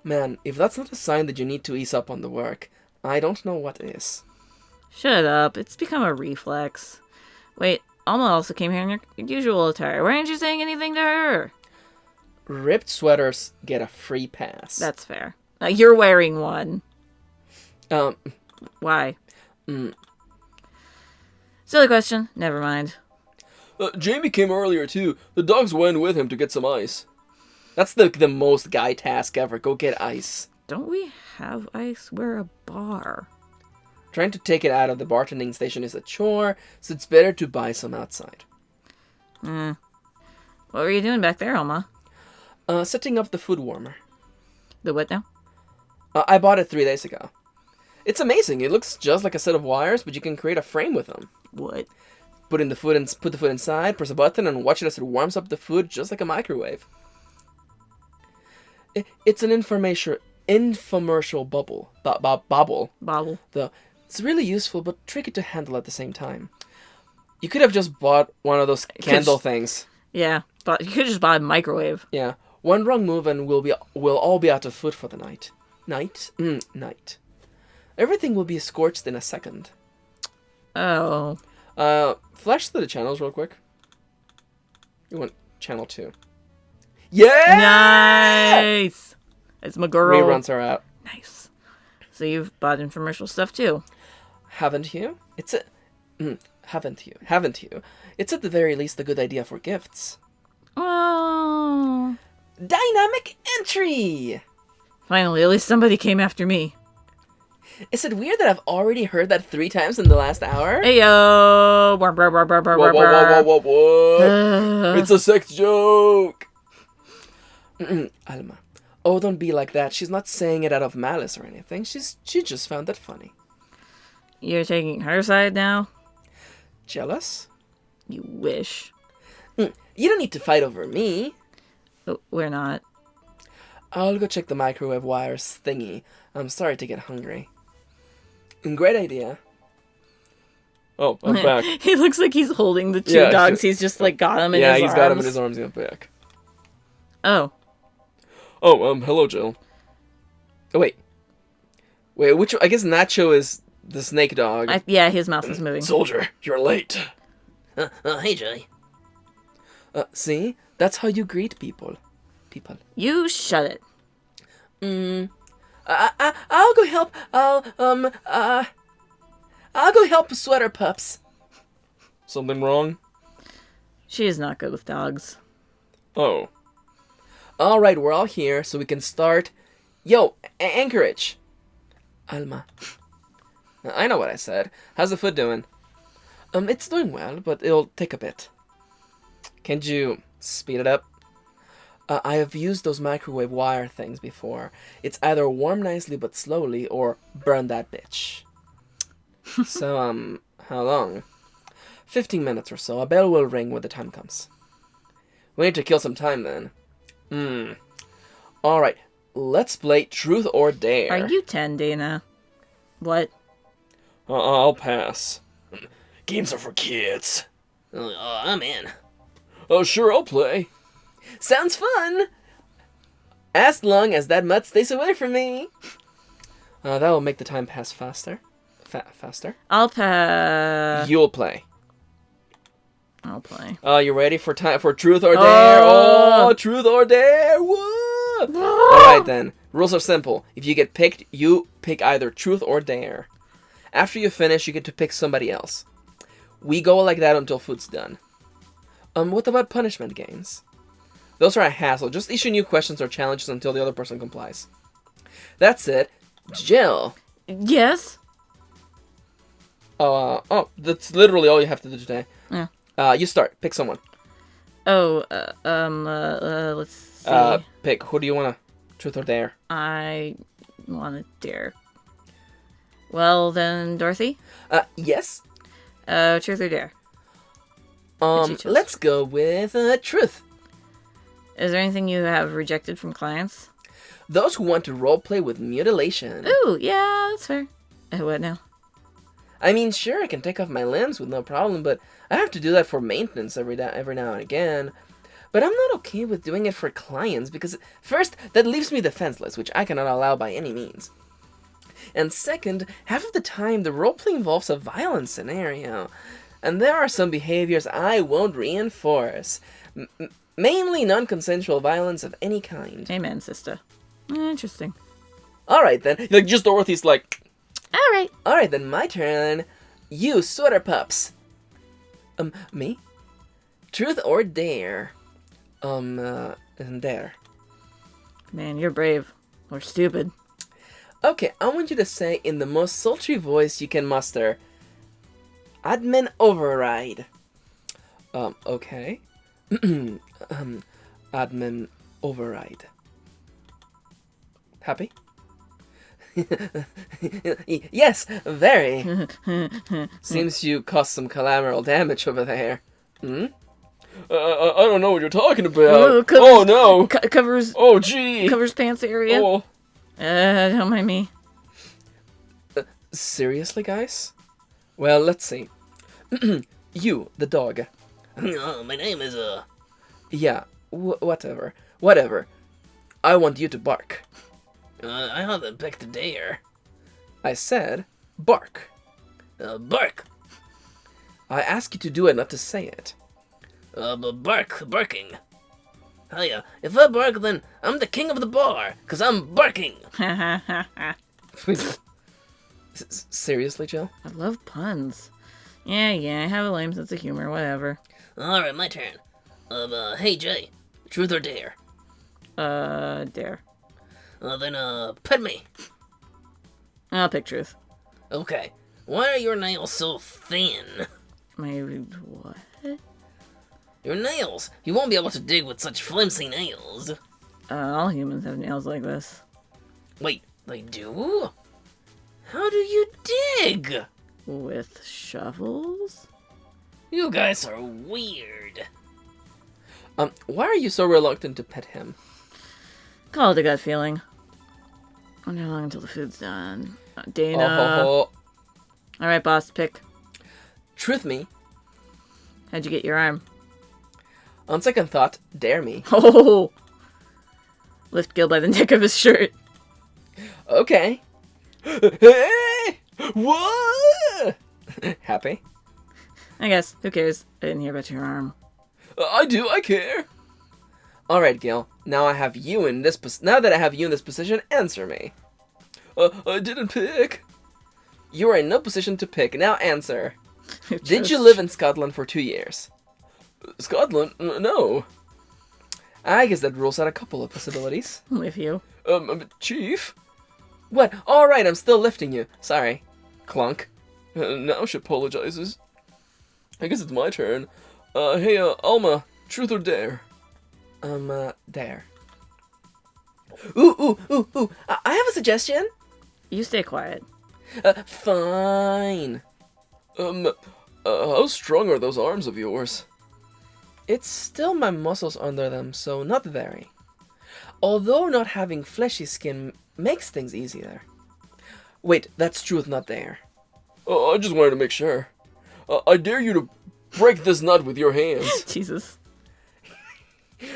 Man, if that's not a sign that you need to ease up on the work, I don't know what is. Shut up. It's become a reflex. Wait, Alma also came here in your usual attire. Why aren't you saying anything to her? Ripped sweaters get a free pass. That's fair. You're wearing one. Why? Silly question. Never mind. Jamie came earlier too. The dogs went with him to get some ice. That's the most guy task ever. Go get ice. Don't we have ice? We're a bar. Trying to take it out of the bartending station is a chore, so it's better to buy some outside. What were you doing back there, Alma? Setting up the food warmer. The what now? I bought it 3 days ago. It's amazing. It looks just like a set of wires, but you can create a frame with them. What? Put the food inside, press a button, and watch it as it warms up the food just like a microwave. It's an infomercial bubble. Bobble. It's really useful, but tricky to handle at the same time. You could have just bought one of those candle things. Yeah, but you could just buy a microwave. Yeah. One wrong move and we'll all be out of food for the night. Night. Everything will be scorched in a second. Oh. Flash through the channels real quick. You want channel 2. Yeah! Nice! It's my girl. Reruns are out. Nice. So you've bought infomercial stuff too? Haven't you? Haven't you? It's at the very least a good idea for gifts. Oh. Dynamic entry! Finally, at least somebody came after me. Is it weird that I've already heard that 3 times in the last hour? Hey yo! Whoa. It's a sex joke! Alma. Oh, don't be like that. She's not saying it out of malice or anything. She just found it funny. You're taking her side now? Jealous? You wish. You don't need to fight over me. Oh, we're not. I'll go check the microwave wires thingy. I'm sorry to get hungry. Great idea. Oh, I'm back. He looks like he's holding the 2 dogs. He's just like got them in his arms. Yeah, he's got them in his arms. He's back. Oh. Oh, hello, Jill. Oh, wait, which... I guess Nacho is the snake dog. Yeah, his mouth is moving. Soldier, you're late. Hey, Jay. See? That's how you greet people. You shut it. I'll go help. I'll go help Sweater Pups. Something wrong? She is not good with dogs. Oh. Alright, we're all here, so we can start. Yo, Anchorage. Alma. I know what I said. How's the food doing? It's doing well, but it'll take a bit. Can't you speed it up? I have used those microwave wire things before. It's either warm nicely but slowly, or burn that bitch. So, how long? 15 minutes or so. A bell will ring when the time comes. We need to kill some time then. Alright, let's play Truth or Dare. Are you 10, Dana? What? I'll pass. Games are for kids. I'm in. Oh, sure, I'll play. Sounds fun. As long as that mutt stays away from me. That will make the time pass faster. Faster. I'll pass. You'll play. I'll play. You ready for Truth or Dare? Oh, Truth or Dare! Whoa! All right then. Rules are simple. If you get picked, you pick either Truth or Dare. After you finish, you get to pick somebody else. We go like that until food's done. What about punishment games? Those are a hassle. Just issue new questions or challenges until the other person complies. That's it. Jill. Yes? That's literally all you have to do today. Yeah. You start. Pick someone. Let's see. Pick. Who do you want to Truth or Dare? I want to dare. Well, then, Dorothy? Yes? Truth or Dare? Let's go with, Truth. Is there anything you have rejected from clients? Those who want to roleplay with mutilation. Ooh, yeah, that's fair. What now? I mean, sure, I can take off my limbs with no problem, but I have to do that for maintenance every now and again. But I'm not okay with doing it for clients, because first, that leaves me defenseless, which I cannot allow by any means. And second, half of the time, the roleplay involves a violent scenario. And there are some behaviors I won't reinforce. Mainly non-consensual violence of any kind. Amen, sister. Interesting. Alright then. Like, just Dorothy's like... Alright. Alright then, my turn. You, Sweater Pups. Me? Truth or Dare? Dare. Man, you're brave. Or stupid. Okay, I want you to say in the most sultry voice you can muster, Admin Override. Okay. Admin Override. Happy? Yes, very. Seems you caused some collateral damage over there. I don't know what you're talking about. Oh no! Covers. Oh gee! Covers pants area. Oh. Don't mind me. Seriously, guys? Well, let's see. You, the dog. My name is, Yeah, whatever. Whatever. I want you to bark. I haven't picked a dare. I said, bark. Bark. I ask you to do it, not to say it. Barking. Hey, if I bark, then I'm the king of the bar, 'cause I'm barking. Seriously, Jill? I love puns. Yeah, I have a lame sense of humor, whatever. Alright, my turn. Hey Jay, Truth or Dare? Dare. Then, pet me. I'll pick Truth. Okay. Why are your nails so thin? My what? Your nails. You won't be able to dig with such flimsy nails. All humans have nails like this. Wait, they do? How do you dig? With shovels? You guys are weird. Why are you so reluctant to pet him? Call it a gut feeling. I'm not long until the food's done. Dana. Alright, boss, pick. Truth me. How'd you get your arm? On second thought, dare me. Oh! Lift Gil by the neck of his shirt. Okay. Hey! What? Happy? I guess. Who cares? I didn't hear about your arm. I do. I care. All right, Gil. Now I have you in this. Now that I have you in this position, answer me. I didn't pick. You are in no position to pick. Now answer. Did you live in Scotland for 2 years? Scotland? No. I guess that rules out a couple of possibilities. With you. Chief? What? Alright, I'm still lifting you. Sorry. Clunk. Now she apologizes. I guess it's my turn. Hey, Alma, truth or dare? Dare. Ooh. I have a suggestion. You stay quiet. Fine. How strong are those arms of yours? It's still my muscles under them, so not very. Although not having fleshy skin makes things easier. Wait, that's truth, not dare. I just wanted to make sure. I dare you to break this nut with your hands. Jesus.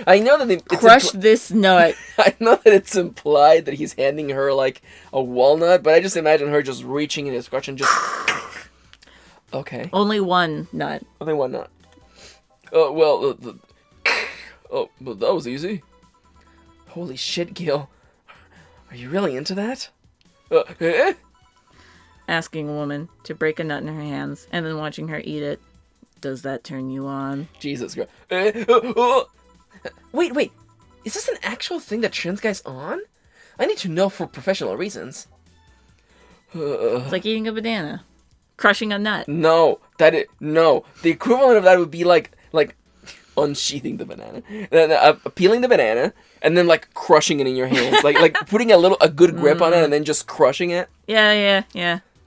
I know that Crush this nut. I know that it's implied that he's handing her like a walnut, but I just imagine her just reaching in his crotch and just. Okay. Only one nut. Only one nut. But that was easy. Holy shit, Gil. Are you really into that? Eh? Asking a woman to break a nut in her hands and then watching her eat it. Does that turn you on? Jesus Christ. Wait. Is this an actual thing that turns guys on? I need to know for professional reasons. It's like eating a banana. Crushing a nut. No. The equivalent of that would be like unsheathing the banana, peeling the banana, and then like crushing it in your hands, like putting a good grip on it and then just crushing it. Yeah.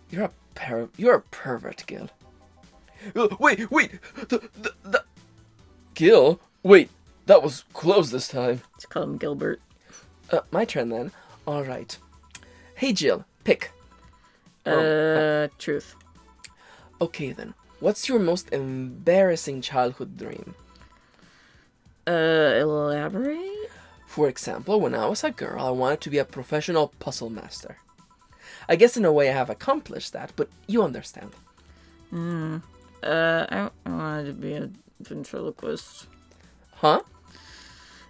You're a pervert, Gil. Wait, the Gil. Wait, that was close this time. Let's call him Gilbert. My turn then. All right. Hey, Jill, pick. Truth. Okay then. What's your most embarrassing childhood dream? Elaborate? For example, when I was a girl, I wanted to be a professional puzzle master. I guess in a way I have accomplished that, but you understand. I wanted to be a ventriloquist. Huh?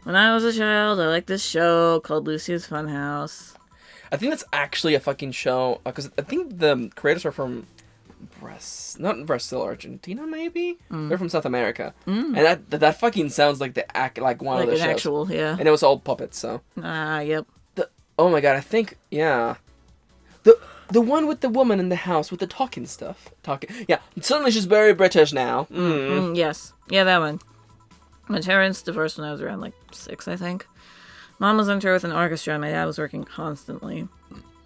When I was a child, I liked this show called Lucy's Funhouse. I think that's actually a fucking show, because I think the creators are from not Brazil, Argentina, maybe? They're from South America. And that fucking sounds like one of the shows. Like an actual, yeah. And it was all puppets, so. Yep. Oh my god, I think, yeah. The one with the woman in the house with the talking stuff. Yeah, suddenly she's very British now. Yes. Yeah, that one. My parents divorced when I was around, 6, I think. Mom was on tour with an orchestra, and my dad was working constantly.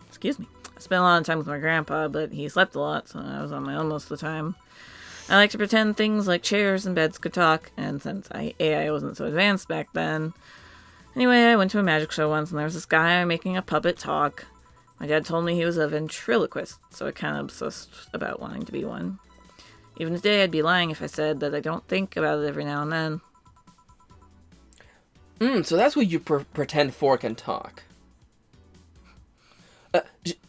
Excuse me. I spent a lot of time with my grandpa, but he slept a lot, so I was on my own most of the time. I like to pretend things like chairs and beds could talk, and since AI wasn't so advanced back then. Anyway, I went to a magic show once, and there was this guy making a puppet talk. My dad told me he was a ventriloquist, so I kind of obsessed about wanting to be one. Even today, I'd be lying if I said that I don't think about it every now and then. So that's what you pretend for can talk.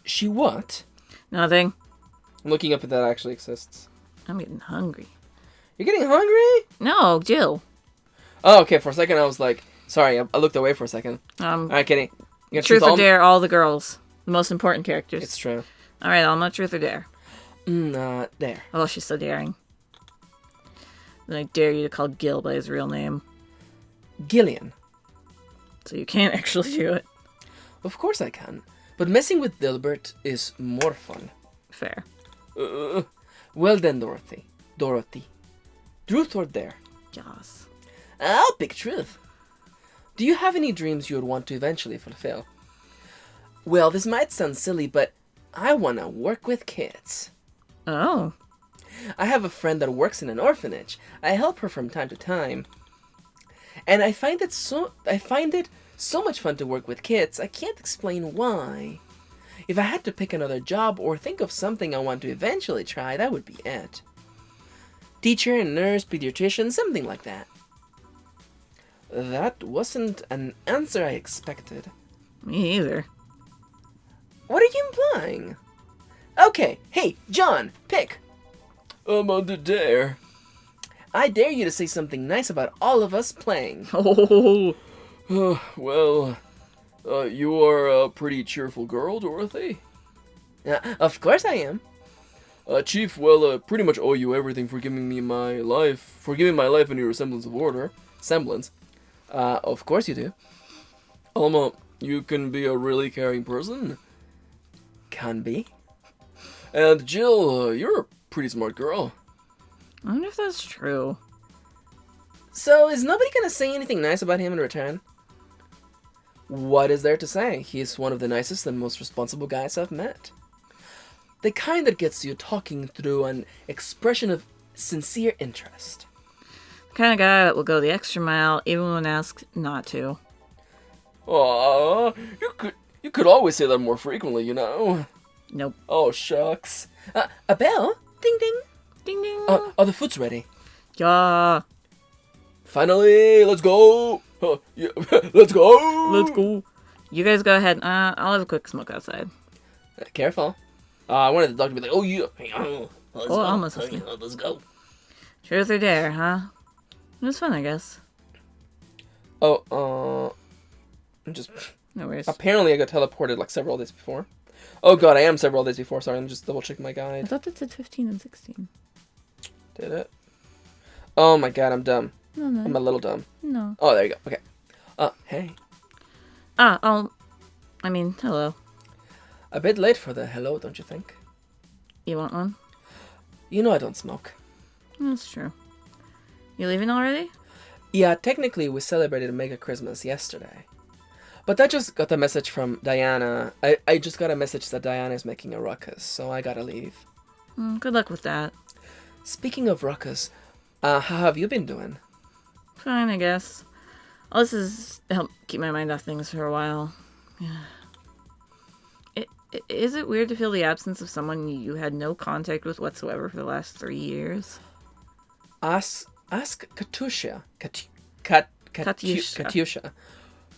She what? Nothing. I'm looking up if that actually exists. I'm getting hungry. You're getting hungry? No, Jill. Oh, okay. For a second, I was like, sorry, I looked away for a second. Alright, Kenny. Truth or dare, all the girls. The most important characters. It's true. Alright, Alma, truth or dare? Dare. Oh, she's so daring. Then I dare you to call Gil by his real name. Gillian. So you can't actually do it. Of course I can. But messing with Dilbert is more fun. Fair. Well then, Dorothy. Truth or dare? Yes. I'll pick truth. Do you have any dreams you would want to eventually fulfill? Well, this might sound silly, but I want to work with kids. Oh. I have a friend that works in an orphanage. I help her from time to time. And I find it so much fun to work with kids, I can't explain why. If I had to pick another job or think of something I want to eventually try, that would be it. Teacher, nurse, pediatrician, something like that. That wasn't an answer I expected. Me either. What are you implying? Okay, hey, John, pick. I'm on the dare. I dare you to say something nice about all of us playing. Oh. Well, You are a pretty cheerful girl, Dorothy. Of course I am. Chief, well, pretty much owe you everything for giving me my life, any semblance of order. Semblance. Of course you do. Alma, you can be a really caring person. Can be. And Jill, you're a pretty smart girl. I wonder if that's true. So, is nobody gonna say anything nice about him in return? What is there to say? He's one of the nicest and most responsible guys I've met. The kind that gets you talking through an expression of sincere interest. The kind of guy that will go the extra mile even when asked not to. Aw, you could always say that more frequently, you know. Nope. Oh, shucks. A bell? Ding ding. Ding ding. The food's ready. Yeah. Finally, let's go. Yeah, let's go. Let's go. You guys go ahead. I'll have a quick smoke outside. Careful. I wanted the dog to be like, oh, yeah. Let's Oh, go. almost. Let's go. Truth or dare, huh? It was fun, I guess. Oh, I'm just... No worries. Apparently I got teleported like several days before. Oh god, I am several days before. Sorry, I'm just double checking my I guide. thought that said 15 and 16. Did it? Oh my god, I'm dumb. No. I'm a little dumb. No. Oh, there you go. Okay. Hey. Hello. A bit late for the hello, don't you think? You want one? You know I don't smoke. That's true. You leaving already? Yeah, technically we celebrated Mega Christmas yesterday. But I just got a message from Diana. I just got a message that Diana is making a ruckus, so I gotta leave. Good luck with that. Speaking of ruckus, how have you been doing? Fine, I guess. All this is to help keep my mind off things for a while. Yeah. Is it weird to feel the absence of someone you had no contact with whatsoever for the last 3 years? Ask Katusha. Katyusha. Katyusha.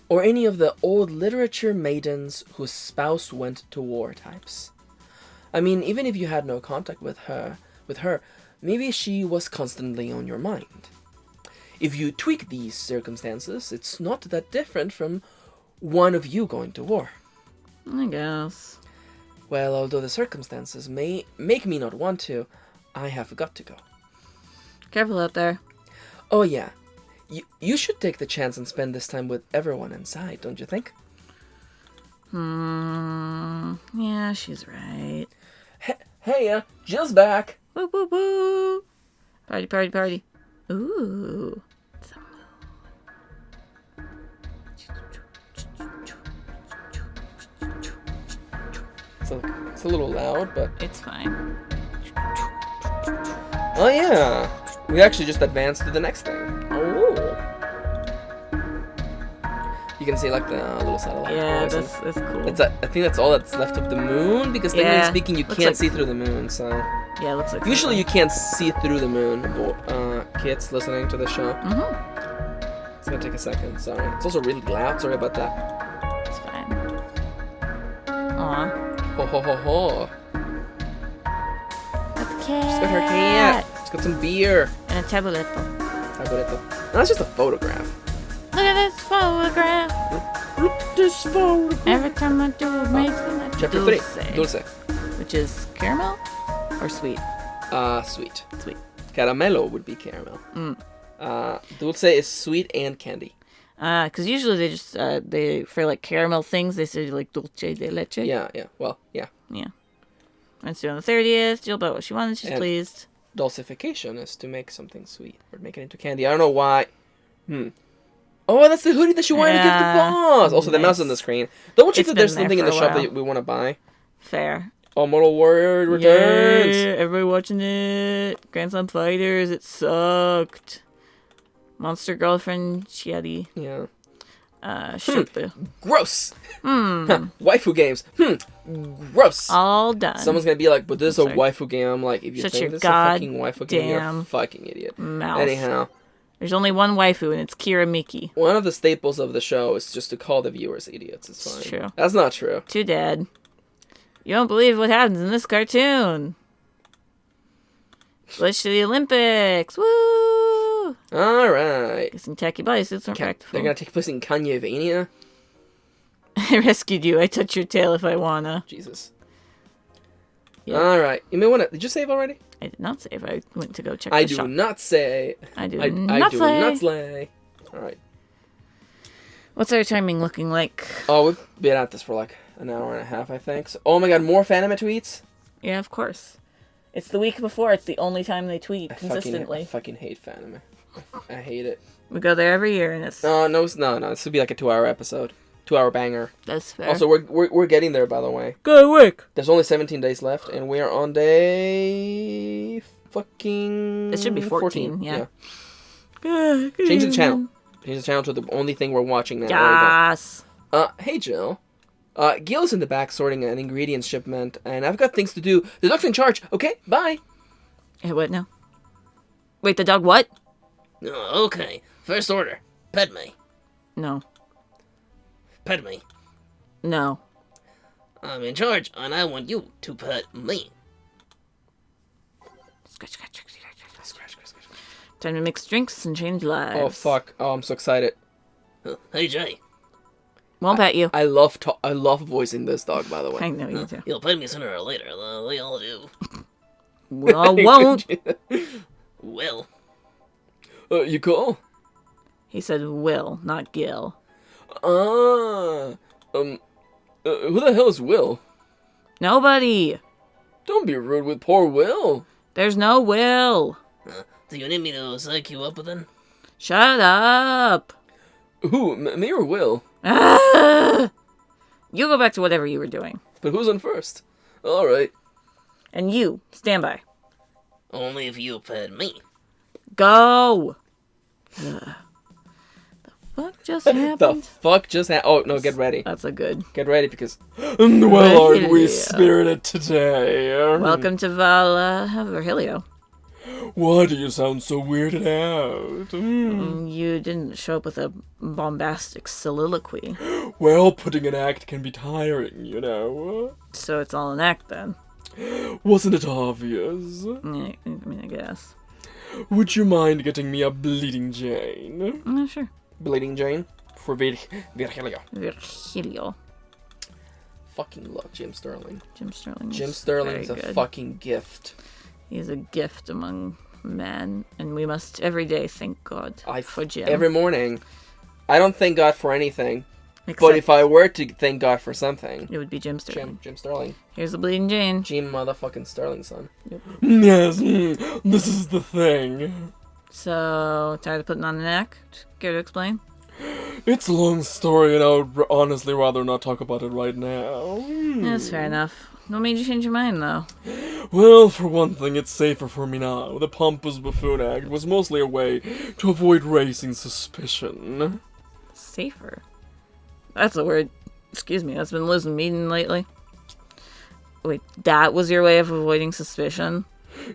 Or any of the old literature maidens whose spouse went to war types. I mean, even if you had no contact with her, maybe she was constantly on your mind. If you tweak these circumstances, it's not that different from one of you going to war. I guess. Well, although the circumstances may make me not want to, I have got to go. Careful out there. Oh yeah, you should take the chance and spend this time with everyone inside, don't you think? Yeah, she's right. Hey, Jill's back. Woo woo woo! Party, party, party. Ooh. It's a It's a little loud, but... It's fine. Oh yeah, we actually just advanced to the next thing. Oh. You can see like the little satellite. Yeah, voices. that's cool. I think that's all that's left of the moon, because technically Yeah, speaking, you looks can't like- see through the moon, so... Yeah, it looks like Usually you can't see through the moon, kids listening to the show. Mm-hmm. It's gonna take a second, sorry. It's also really loud, sorry about that. It's fine. Aw. Ho ho ho ho. That's a cat. She's got her cat. She's got some beer. And a tabletto. No, that's just a photograph. Look at this photograph. Look at this photograph. Every time I do it makes me like Chapter 3. Dulce. Which is caramel or sweet? Sweet. Sweet. Caramello would be caramel. Dulce is sweet and candy. Because usually they just, for like caramel things, they say like dulce de leche. Yeah. Well, yeah. Yeah. And so on the 30th, Jill bought what she wanted, she's And- pleased. Dulcification is to make something sweet or make it into candy. I don't know why. Oh, that's the hoodie that she wanted to give the boss. Also, the mouse on the screen. Double check It's that there's been there something in for the a shop while. that we want to buy. Fair. Oh, Mortal Warrior returns. Yeah, everybody watching it. Grand Slam Fighters, it sucked. Monster Girlfriend, Chiadi. Yeah. Shoot the. Gross. Waifu games. Gross. All done. Someone's gonna be like, but this is a Sorry. waifu game. I'm like, if you Shut think your this is a fucking waifu game, you're a goddamn fucking idiot. mouth. Anyhow, There's only one waifu, and it's Kira Miki. one of the staples of the show is just to call the viewers idiots. It's fine. true. That's not true. Too dead. You don't believe what happens in this cartoon. Let's to the Olympics. Woo! All right. Guessing tacky bodysuits aren't practical. They're gonna take place in Kanye-vania. I rescued you. I touch your tail if I wanna. Jesus. Yeah. Alright. You may want to... Did you save already? I did not save. I went to go check I the do shop. not say. I do I not do slay. not slay. Alright. What's our timing looking like? Oh, we've been at this for like an hour and a half, I think. So, oh my god, more Fanime tweets? Yeah, of course. It's the week before. It's the only time they tweet I consistently. fucking hate Fanime. I hate it. We go there every year, and it's... No. This would be like a 2-hour episode. 2-hour banger. That's fair. Also, we're getting there, by the way. Good work. There's only 17 days left, and we are on day... fucking... It should be 14, yeah. Change the channel. Change the channel to the only thing we're watching now. There we go. Yes. Hey, Jill. Gil's in the back sorting an ingredients shipment, and I've got things to do. The dog's in charge. Okay, bye. Hey, what now? Wait, the dog what? Oh, okay. First order. Pet me. No. Pet me. No. I'm in charge, and I want you to pet me. Scratch, scratch, scratch, scratch, scratch. Time to mix drinks and change lives. Oh, fuck. Oh, I'm so excited. Hey, Jay. Won't pet you. I love voicing this dog, by the way. I know you do. You'll pet me sooner or later. They all do. Well, won't. Well. You cool? He said Will, not Gil. Who the hell is Will? Nobody. Don't be rude with poor Will. There's no Will. Do you need me to psych you up then? Shut up. Who, me or Will? Ah! You go back to whatever you were doing. But who's on first? Alright. And you, stand by. Only if you pet me. Go. The fuck just happened? The fuck just happened? Oh, no, get ready. That's a good. Get ready, because... well, aren't we Yeah. spirited today? Welcome to Virgilio. Why do you sound so weirded out? You didn't show up with a bombastic soliloquy. Well, putting an act can be tiring, you know. So it's all an act then. Wasn't it obvious? Yeah, I mean, I guess. Would you mind getting me a Bleeding Jane? Sure. Bleeding Jane? For Virgilio. Virgilio. Fucking love Jim Sterling. Jim Sterling. Jim Sterling's a fucking gift. He's a gift among men, and we must every day thank God for Jim. Every morning. I don't thank God for anything. Except But if I were to thank God for something... it would be Jim Sterling. Jim Sterling. Here's the Bleeding Jane. Jim motherfucking Sterling, son. Yep. Yes, this is the thing. So, tired of putting on an act? Care to explain? It's a long story, and I would honestly rather not talk about it right now. That's fair enough. What made you change your mind, though? Well, for one thing, it's safer for me now. The pompous buffoon act was mostly a way to avoid raising suspicion. Safer? That's a word. Excuse me, that's been losing meaning lately. Wait, that was your way of avoiding suspicion?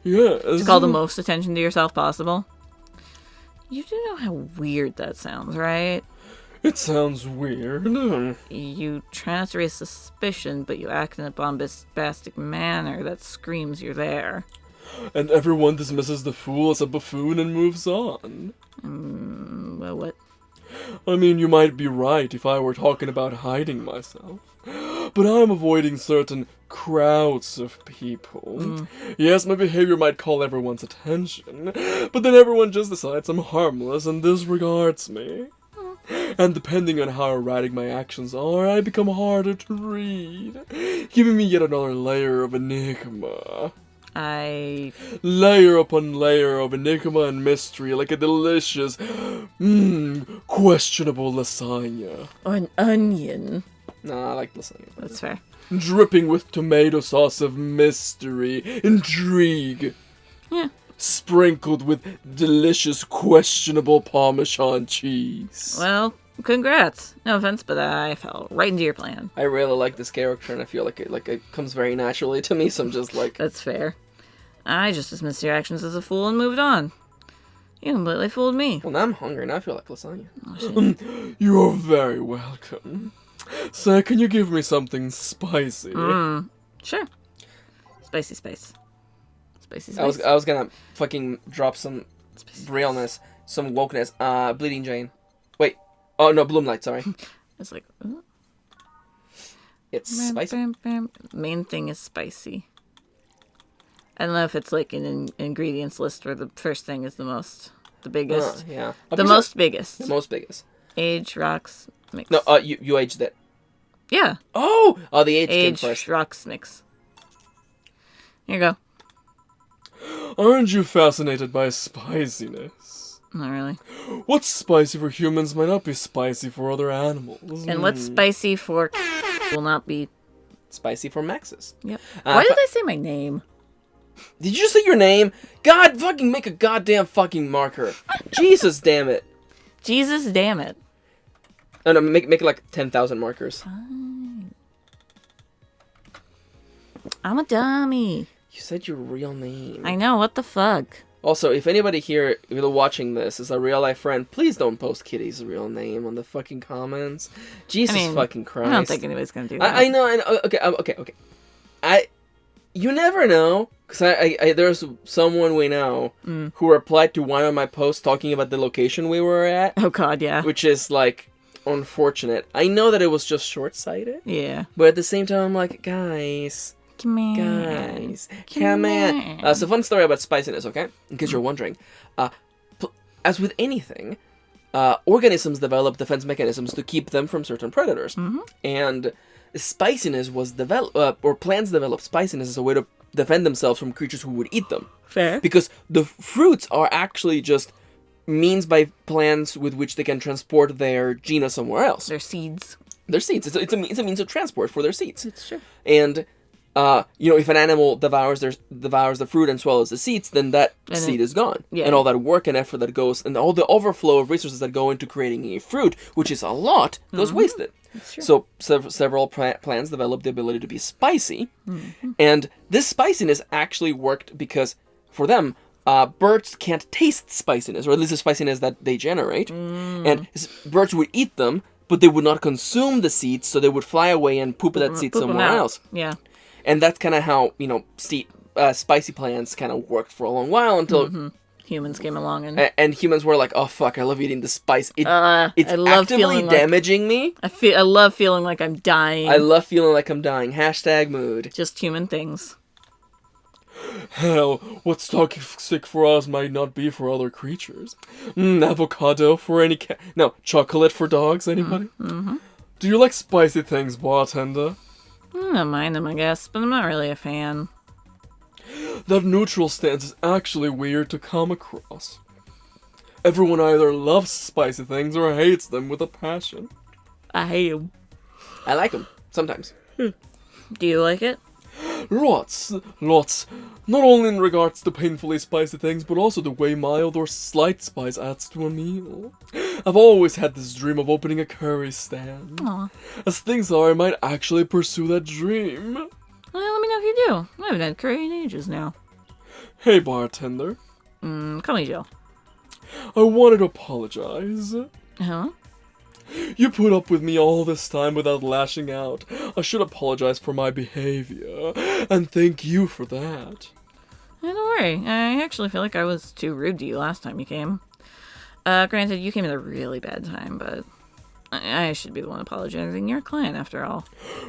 Yes. To call the most attention to yourself possible? You do know how weird that sounds, right? It sounds weird. You try not to raise suspicion, but you act in a bombastic manner that screams you're there. And everyone dismisses the fool as a buffoon and moves on. Well, what? I mean, you might be right if I were talking about hiding myself. But I'm avoiding certain crowds of people. Yes, my behavior might call everyone's attention, but then everyone just decides I'm harmless and disregards me. And depending on how erratic my actions are, I become harder to read, giving me yet another layer of enigma. Layer upon layer of enigma and mystery, like a delicious, questionable lasagna. Or an onion. Nah, I like lasagna. That's fair. Dripping with tomato sauce of mystery, intrigue. Yeah. Sprinkled with delicious, questionable Parmesan cheese. Well, congrats. No offense, but I fell right into your plan. I really like this character, and I feel like it comes very naturally to me, so I'm just like... That's fair. I just dismissed your actions as a fool and moved on. You completely fooled me. Well, now I'm hungry, now I feel like lasagna. Oh, shit. You're very welcome. Sir, can you give me something spicy? Sure. Spicy spice. Spicy spice. I was gonna fucking drop some realness, some wokeness. Bleeding Jane. Wait. Oh, no, Bloomlight, sorry. It's like... It's spicy. Main thing is spicy. I don't know if it's like an ingredients list where the first thing is the biggest. Yeah. The most biggest. The most biggest. Age, rocks, mix. No, you aged it. Yeah. Oh, the age came Age, first. rocks, mix. Here you go. Aren't you fascinated by spiciness? Not really. What's spicy for humans might not be spicy for other animals. And what's spicy for will not be. Spicy for Maxis. Yep. Why did I say my name? Did you just say your name? God, fucking make a goddamn fucking marker. Jesus, damn it. Jesus, damn it. Oh, no, make it like 10,000 markers. Fine. I'm a dummy. You said your real name. I know, what the fuck? Also, if anybody here watching this is a real life friend, please don't post Kitty's real name on the fucking comments. Jesus fucking Christ. I don't think anybody's gonna do that. I know. Okay. You never know, because there's someone we know who replied to one of my posts talking about the location we were at. Oh god, yeah. Which is, like, unfortunate. I know that it was just short-sighted. Yeah. But at the same time, I'm like, guys... Come on. Guys, come on. So, fun story about spiciness, okay? In case you're wondering. As with anything, organisms develop defense mechanisms to keep them from certain predators. Mm-hmm. And spiciness was developed, or plants develop spiciness as a way to defend themselves from creatures who would eat them. Fair. Because the fruits are actually just means by plants with which they can transport their genus somewhere else. Their seeds. Their seeds. It's a means of transport for their seeds. It's true. And... if an animal devours the fruit and swallows the seeds, then that seed is gone. Yeah. And all that work and effort that goes, and all the overflow of resources that go into creating a fruit, which is a lot, goes wasted. So several plants develop the ability to be spicy, and this spiciness actually worked because, for them, birds can't taste spiciness, or at least the spiciness that they generate, and birds would eat them, but they would not consume the seeds, so they would fly away and poop that seed somewhere else. Yeah. And that's kind of how, spicy plants kind of worked for a long while until... Humans came along and humans were like, oh, fuck, I love eating the spice. It's actively like, damaging me. I love feeling like I'm dying. I love feeling like I'm dying. # mood. Just human things. Hell, what's toxic for us might not be for other creatures. Avocado for any cat. No, chocolate for dogs, anybody? Mm-hmm. Do you like spicy things, bartender? I don't mind them, I guess, but I'm not really a fan. That neutral stance is actually weird to come across. Everyone either loves spicy things or hates them with a passion. I hate them. I like them, sometimes. Do you like it? Lots. Not only in regards to painfully spicy things, but also the way mild or slight spice adds to a meal. I've always had this dream of opening a curry stand. Aww. As things are, I might actually pursue that dream. Well, let me know if you do. I haven't had curry in ages now. Hey, bartender. Call me Jill. I wanted to apologize. Huh? You put up with me all this time without lashing out. I should apologize for my behavior, and thank you for that. Don't worry. I actually feel like I was too rude to you last time you came. Granted, you came at a really bad time, but I should be the one apologizing. You're a client, after all.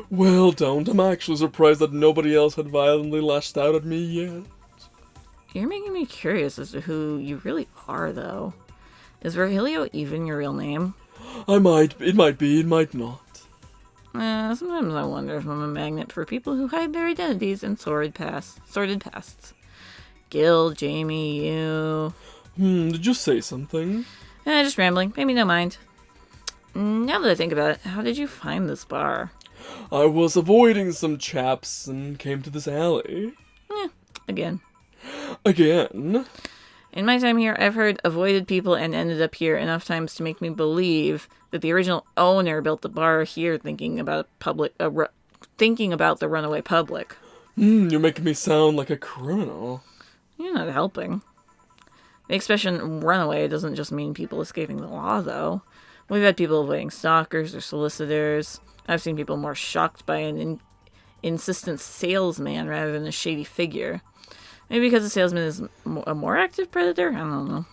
Well, don't. I'm actually surprised that nobody else had violently lashed out at me yet. You're making me curious as to who you really are, though. Is Virgilio even your real name? It might be, it might not. Sometimes I wonder if I'm a magnet for people who hide their identities in sordid pasts. Gil, Jamie, you... Did you say something? Just rambling. Maybe no mind. Now that I think about it, how did you find this bar? I was avoiding some chaps and came to this alley. Again. In my time here, I've heard avoided people and ended up here enough times to make me believe that the original owner built the bar here thinking about the runaway public. You're making me sound like a criminal. You're not helping. The expression runaway doesn't just mean people escaping the law, though. We've had people avoiding stalkers or solicitors. I've seen people more shocked by an insistent salesman rather than a shady figure. Maybe because the salesman is a more active predator? I don't know.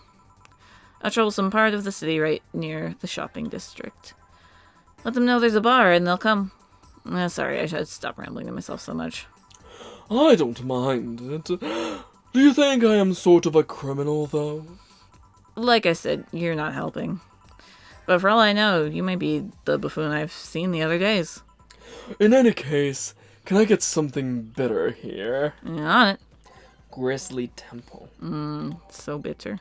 A troublesome part of the city right near the shopping district. Let them know there's a bar and they'll come. Sorry, I should stop rambling to myself so much. I don't mind it. Do you think I am sort of a criminal, though? Like I said, you're not helping. But for all I know, you may be the buffoon I've seen the other days. In any case, can I get something bitter here? You're on it. Grizzly Temple. So bitter.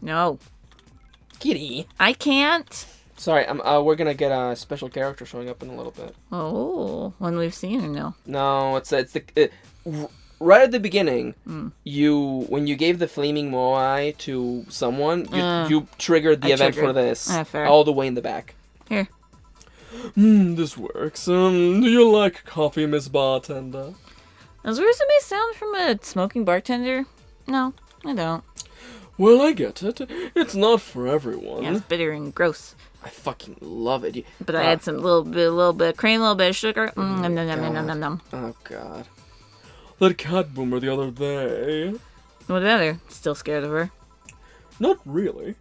No. Kitty. I can't. Sorry, we're gonna get a special character showing up in a little bit. Oh, one we've seen or no? No, right at the beginning. When you gave the flaming moai to someone, you triggered the event for this. Fair. All the way in the back. Here. This works. Do you like coffee, Miss Bartender? As weird as it may sound from a smoking bartender, no, I don't. Well, I get it. It's not for everyone. Yeah, it's bitter and gross. I fucking love it. But I had some little bit of cream, a little bit of sugar. Nom, nom, nom, nom, nom, nom. Oh god. That cat boomer the other day. What about her? Still scared of her? Not really.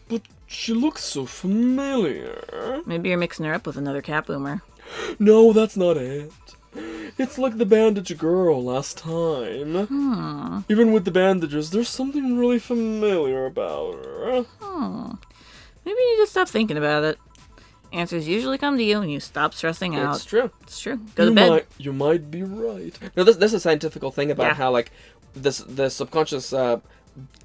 But she looks so familiar. Maybe you're mixing her up with another cat boomer. No, that's not it. It's like the bandage girl last time. Even with the bandages, there's something really familiar about her. Maybe you need to stop thinking about it. Answers usually come to you when you stop stressing out. It's true. It's true. Go to bed. You might be right. No, this is a scientific thing about how like the subconscious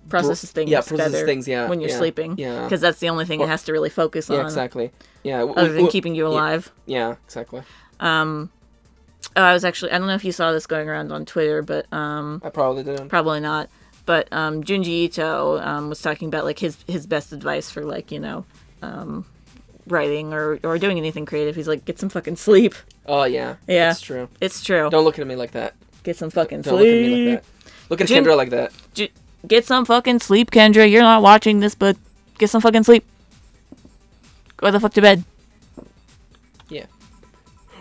Processes things better when you're sleeping. Yeah. Because that's the only thing it has to really focus on. Yeah, exactly. Yeah. Other than keeping you alive. Yeah, exactly. I was actually, I don't know if you saw this going around on Twitter, but I probably didn't. Probably not. But Junji Ito was talking about like his best advice for like, writing or doing anything creative. He's like, get some fucking sleep. Oh yeah. Yeah. It's true. It's true. Don't look at me like that. Get some fucking Don't sleep. look at me like that. Look at Kendra like that. Get some fucking sleep, Kendra. You're not watching this, but get some fucking sleep. Go the fuck to bed. Yeah.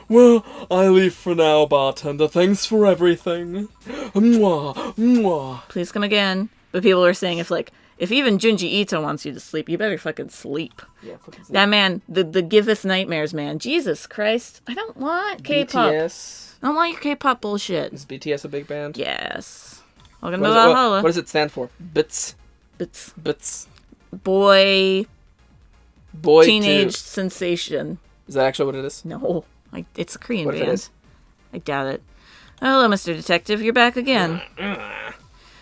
Well, I leave for now, bartender. Thanks for everything. Mwah, mwah. Please come again. But people are saying if even Junji Ito wants you to sleep, you better fucking sleep. Yeah, fucking sleep. That man, the giveth nightmares, man. Jesus Christ. I don't want K-pop. BTS. I don't want your K-pop bullshit. Is BTS a big band? Yes. Welcome to Valhalla. What does it stand for? Bits. Boy teenage to... sensation. Is that actually what it is? No. It's a Korean What if band. it is? I doubt it. Hello, Mr. Detective. You're back again.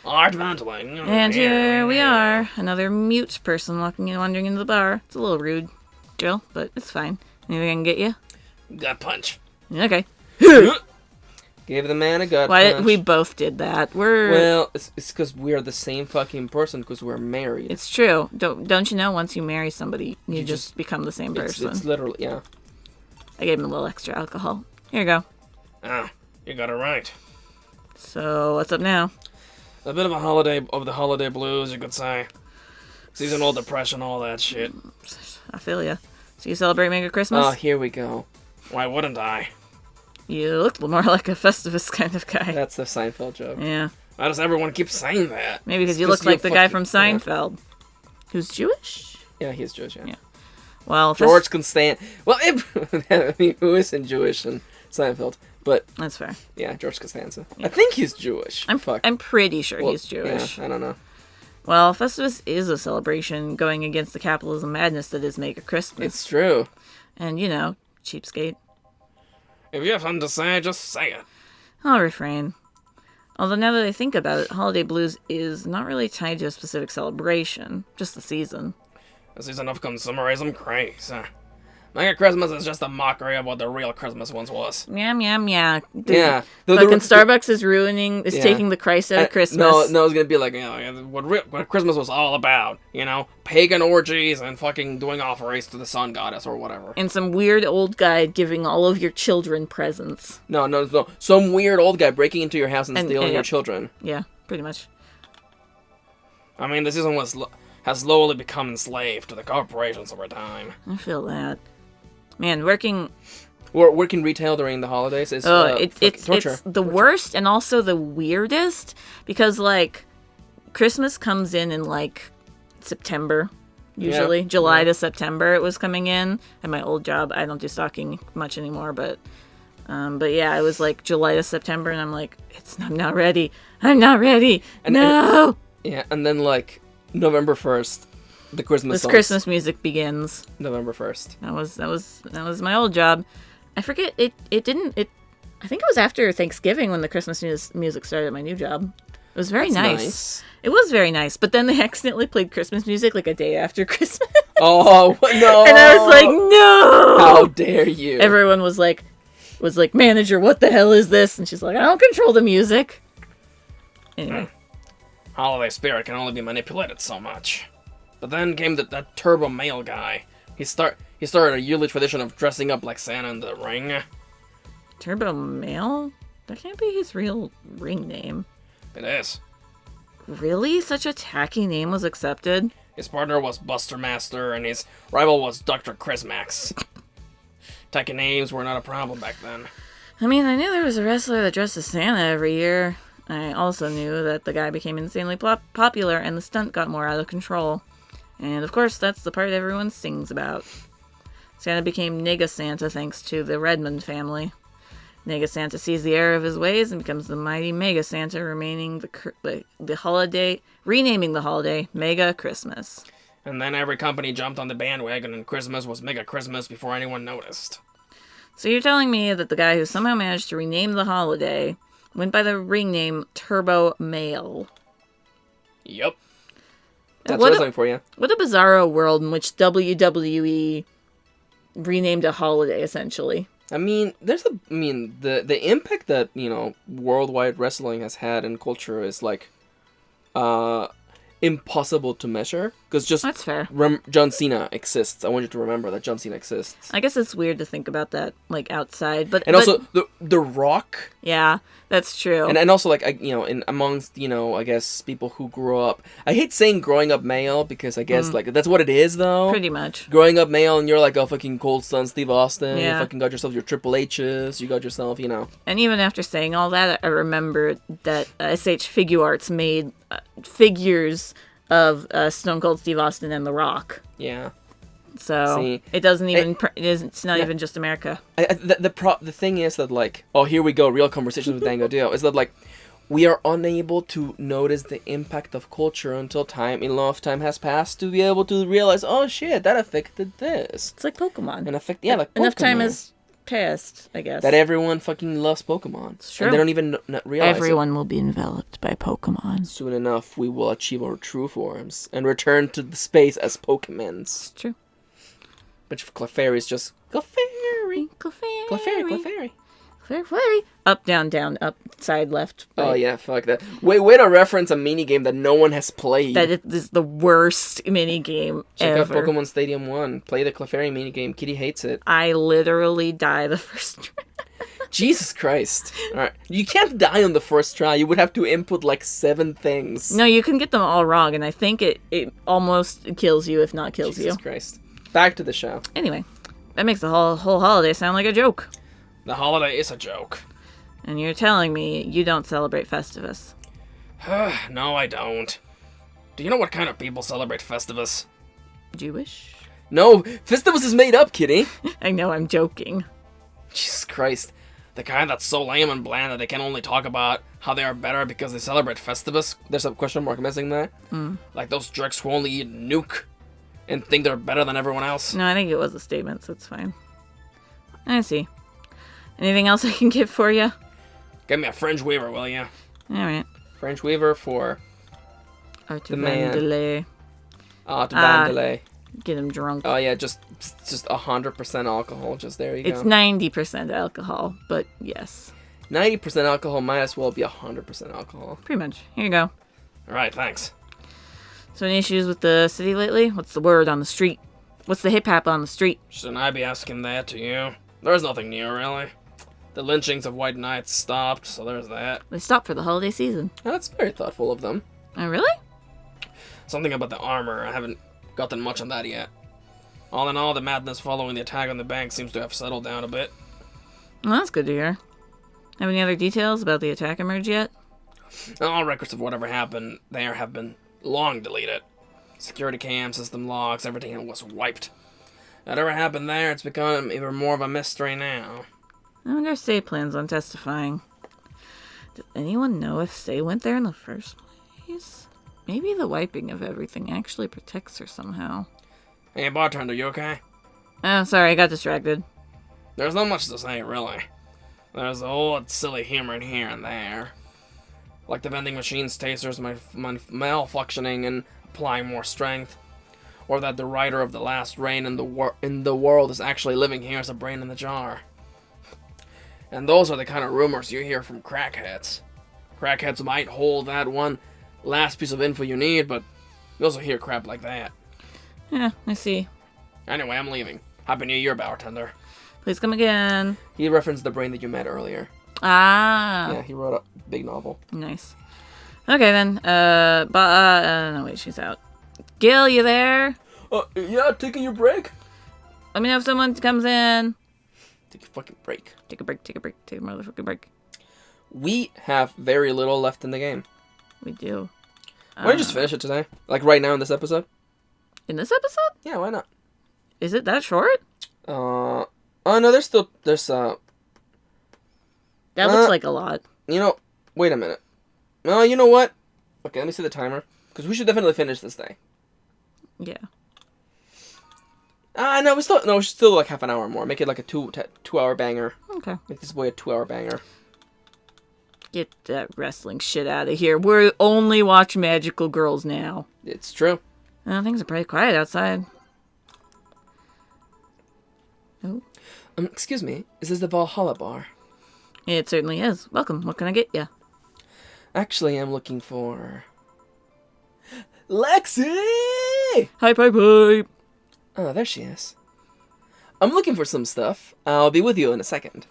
Art Vantling. And here we are. Another mute person wandering into the bar. It's a little rude, Jill, but it's fine. Anything I can get you? Gut punch. Okay. Gave the man a gut Why punch. we both did that? Well, it's because we are the same fucking person because we're married. It's true. Don't you know? Once you marry somebody, you just become the same person. It's literally, yeah. I gave him a little extra alcohol. Here you go. Ah, you got it right. So what's up now? A bit of the holiday blues, you could say. Seasonal depression, all that shit. I feel ya. So you celebrate Mega Christmas? Oh, here we go. Why wouldn't I? You look more like a Festivus kind of guy. That's the Seinfeld joke. Yeah. Why does everyone keep saying that? Maybe because you look like the guy from Seinfeld. Who's Jewish? Yeah, he's Jewish, yeah. Well, George Costanza. Well, I mean, who isn't Jewish in Seinfeld? But that's fair. Yeah, George Costanza. Yeah. I think he's Jewish. I'm pretty sure he's Jewish. Yeah, I don't know. Well, Festivus is a celebration going against the capitalism madness that is Mega Christmas. It's true. And, cheapskate. If you have something to say, just say it. I'll refrain. Although now that I think about it, Holiday Blues is not really tied to a specific celebration, just the season. A season of consumerism craze. Mega Christmas is just a mockery of what the real Christmas once was. Yeah. Yeah. Fucking Starbucks is taking the Christ out of Christmas. No, it's gonna be like, what Christmas was all about. Pagan orgies and fucking doing offerings to the sun goddess or whatever. And some weird old guy giving all of your children presents. No. Some weird old guy breaking into your house and stealing your children. Yeah, pretty much. I mean, the season has slowly become enslaved to the corporations over time. I feel that. Man, working retail during the holidays is torture. It's the worst and also the weirdest because Christmas comes in September usually. Yeah. July to September it was coming in. At my old job, I don't do stocking much anymore, but yeah, it was like July to September, and I'm like, I'm not ready. I'm not ready. No! Yeah, and then like November 1st, the Christmas songs. Christmas music begins. November 1st. That was my old job. I forget, I think it was after Thanksgiving when the Christmas music started at my new job. It was very nice. It was very nice, but then they accidentally played Christmas music like a day after Christmas. Oh, no! And I was like, no! How dare you? Everyone was like, manager, what the hell is this? And she's like, I don't control the music. Anyway. Holiday spirit can only be manipulated so much. But then came that turbo male guy. He started a yearly tradition of dressing up like Santa in the ring. Turbo Male? That can't be his real ring name. It is. Really? Such a tacky name was accepted? His partner was Buster Master, and his rival was Dr. Chrismax. Tacky names were not a problem back then. I mean, I knew there was a wrestler that dressed as Santa every year. I also knew that the guy became insanely popular and the stunt got more out of control. And of course, that's the part everyone sings about. Santa became Nega Santa thanks to the Redmond family. Nega Santa sees the error of his ways and becomes the mighty Mega Santa, renaming the holiday Mega Christmas. And then every company jumped on the bandwagon, and Christmas was Mega Christmas before anyone noticed. So you're telling me that the guy who somehow managed to rename the holiday went by the ring name Turbo Male? Yep. That's wrestling for you. What a bizarro world in which WWE renamed a holiday, essentially. I mean, the impact that, worldwide wrestling has had in culture is like impossible to measure, because just that's fair. John Cena exists. I want you to remember that John Cena exists. I guess it's weird to think about that like outside, but also the Rock. Yeah, that's true. And also like in amongst I guess people who grew up. I hate saying growing up male because I guess like that's what it is though. Pretty much. Growing up male and you're like a fucking Cold Stone Steve Austin. Yeah. You fucking got yourself your Triple H's. You got yourself And even after saying all that, I remember that SH Figuarts made figures of Stone Cold Steve Austin and The Rock. Yeah. So it doesn't even. It's not even just America. The thing is that like, oh, here we go, real conversations with Dango Duo. Is that like, we are unable to notice the impact of culture until enough time has passed to be able to realize, oh shit, that affected this. It's like Pokemon. Like Pokemon. Enough time has passed, I guess. That everyone fucking loves Pokemon. It's true. And they don't even realize everyone will be enveloped by Pokemon. Soon enough, we will achieve our true forms and return to the space as Pokemons. It's true. Bunch of Clefairies just Clefairy. Up, down, down, up, side, left. Right. Oh yeah, fuck that. Way to reference a mini game that no one has played. That is the worst mini game Check ever. out Pokemon Stadium 1. Play the Clefairy mini game. Kitty hates it. I literally die the first try. Jesus Christ. Alright. You can't die on the first try. You would have to input like 7 things. No, you can get them all wrong, and I think it almost kills you, if not kills you. Jesus Christ. Back to the show. Anyway, that makes the whole holiday sound like a joke. The holiday is a joke. And you're telling me you don't celebrate Festivus? No, I don't. Do you know what kind of people celebrate Festivus? Jewish? No, Festivus is made up, Kitty. I know, I'm joking. Jesus Christ. The kind that's so lame and bland that they can only talk about how they are better because they celebrate Festivus. There's a question mark missing there. Like those jerks who only eat Nuke and think they're better than everyone else. No, I think it was a statement, so it's fine. I see. Anything else I can get for you? Give me a Fringe Weaver, will ya? Alright. French Weaver for Arthur the man. Vandelay. To Vandelay. Get him drunk. Oh yeah, just 100% alcohol. Just there you go. It's 90% alcohol, but yes. 90% alcohol might as well be 100% alcohol. Pretty much. Here you go. Alright, thanks. So any issues with the city lately? What's the word on the street? What's the hip-hop on the street? Shouldn't I be asking that to you? There's nothing new, really. The lynchings of white knights stopped, so there's that. They stopped for the holiday season. Oh, that's very thoughtful of them. Oh, really? Something about the armor, I haven't gotten much on that yet. All in all, the madness following the attack on the bank seems to have settled down a bit. Well, that's good to hear. Have any other details about the attack emerged yet? All records of whatever happened there have been long deleted. Security cam, system logs, everything was wiped. Whatever happened there, it's become even more of a mystery now. I wonder if Say plans on testifying. Does anyone know if Say went there in the first place? Maybe the wiping of everything actually protects her somehow. Hey, bartender, you okay? Oh, sorry, I got distracted. There's not much to say, really. There's a whole lot of silly humor in here and there. Like the vending machine's tasters malfunctioning and applying more strength. Or that the writer of The Last Reign in the world is actually living here as a brain in the jar. And those are the kind of rumors you hear from crackheads. Crackheads might hold that one last piece of info you need, but you also hear crap like that. Yeah, I see. Anyway, I'm leaving. Happy New Year, bartender. Please come again. He referenced the brain that you met earlier. Ah. Yeah, he wrote a big novel. Nice. Okay, then. No, wait, she's out. Gil, you there? Yeah, taking your break? Let me know if someone comes in. Take a fucking break. Take a break, take a motherfucking break. We have very little left in the game. We do. Why don't you just finish it today? Like right now in this episode? In this episode? Yeah, why not? Is it that short? Oh no, there's That looks like a lot. You know, wait a minute. No, you know what? Okay, let me see the timer. Because we should definitely finish this day. Yeah. No, we should still like half an hour more. Make it like a 2-hour banger. Okay. Make this boy a 2-hour banger. Get that wrestling shit out of here. We only watch Magical Girls now. It's true. Things are pretty quiet outside. Oh. Excuse me, is this the Valhalla bar? It certainly is. Welcome. What can I get you? Actually, I'm looking for... Lexi! Hi, pipe, pipe. Oh, there she is. I'm looking for some stuff. I'll be with you in a second.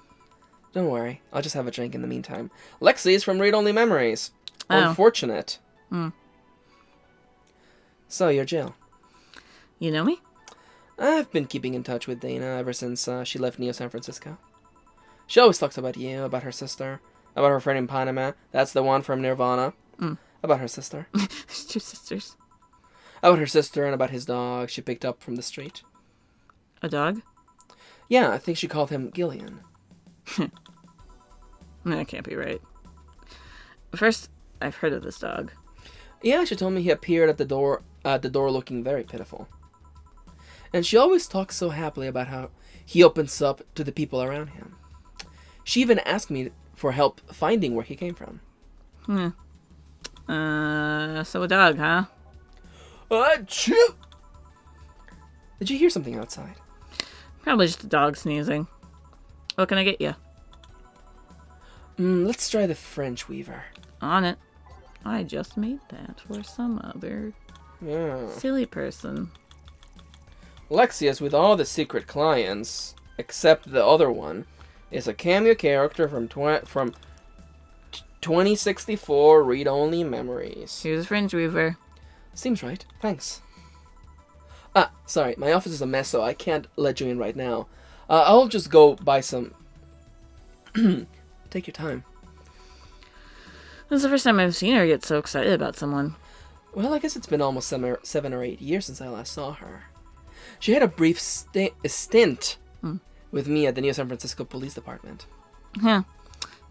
Don't worry, I'll just have a drink in the meantime. Lexi is from Read Only Memories. Oh. Unfortunate. Hmm. So, you're Jill. You know me? I've been keeping in touch with Dana ever since she left Neo San Francisco. She always talks about you, about her sister, about her friend in Panama. That's the one from Nirvana. About her sister. There's two sisters. About her sister and about his dog she picked up from the street. A dog? Yeah, I think she called him Gillian. That can't be right. First, I've heard of this dog. Yeah, she told me he appeared at the door looking very pitiful. And she always talks so happily about how he opens up to the people around him. She even asked me for help finding where he came from. So a dog, huh? Achoo! Did you hear something outside? Probably just a dog sneezing. What can I get you? Let's try the French Weaver. On it. I just made that for some other silly person. Lexius, with all the secret clients, except the other one, is a cameo character from 2064 Read Only Memories. Here's a Fringe Weaver. Seems right. Thanks. Sorry, my office is a mess, so I can't let you in right now. I'll just go buy some... Take your time. This is the first time I've seen her get so excited about someone. Well, I guess it's been almost 7 or 8 years since I last saw her. She had a brief stint with me at the Neo San Francisco Police Department. Huh.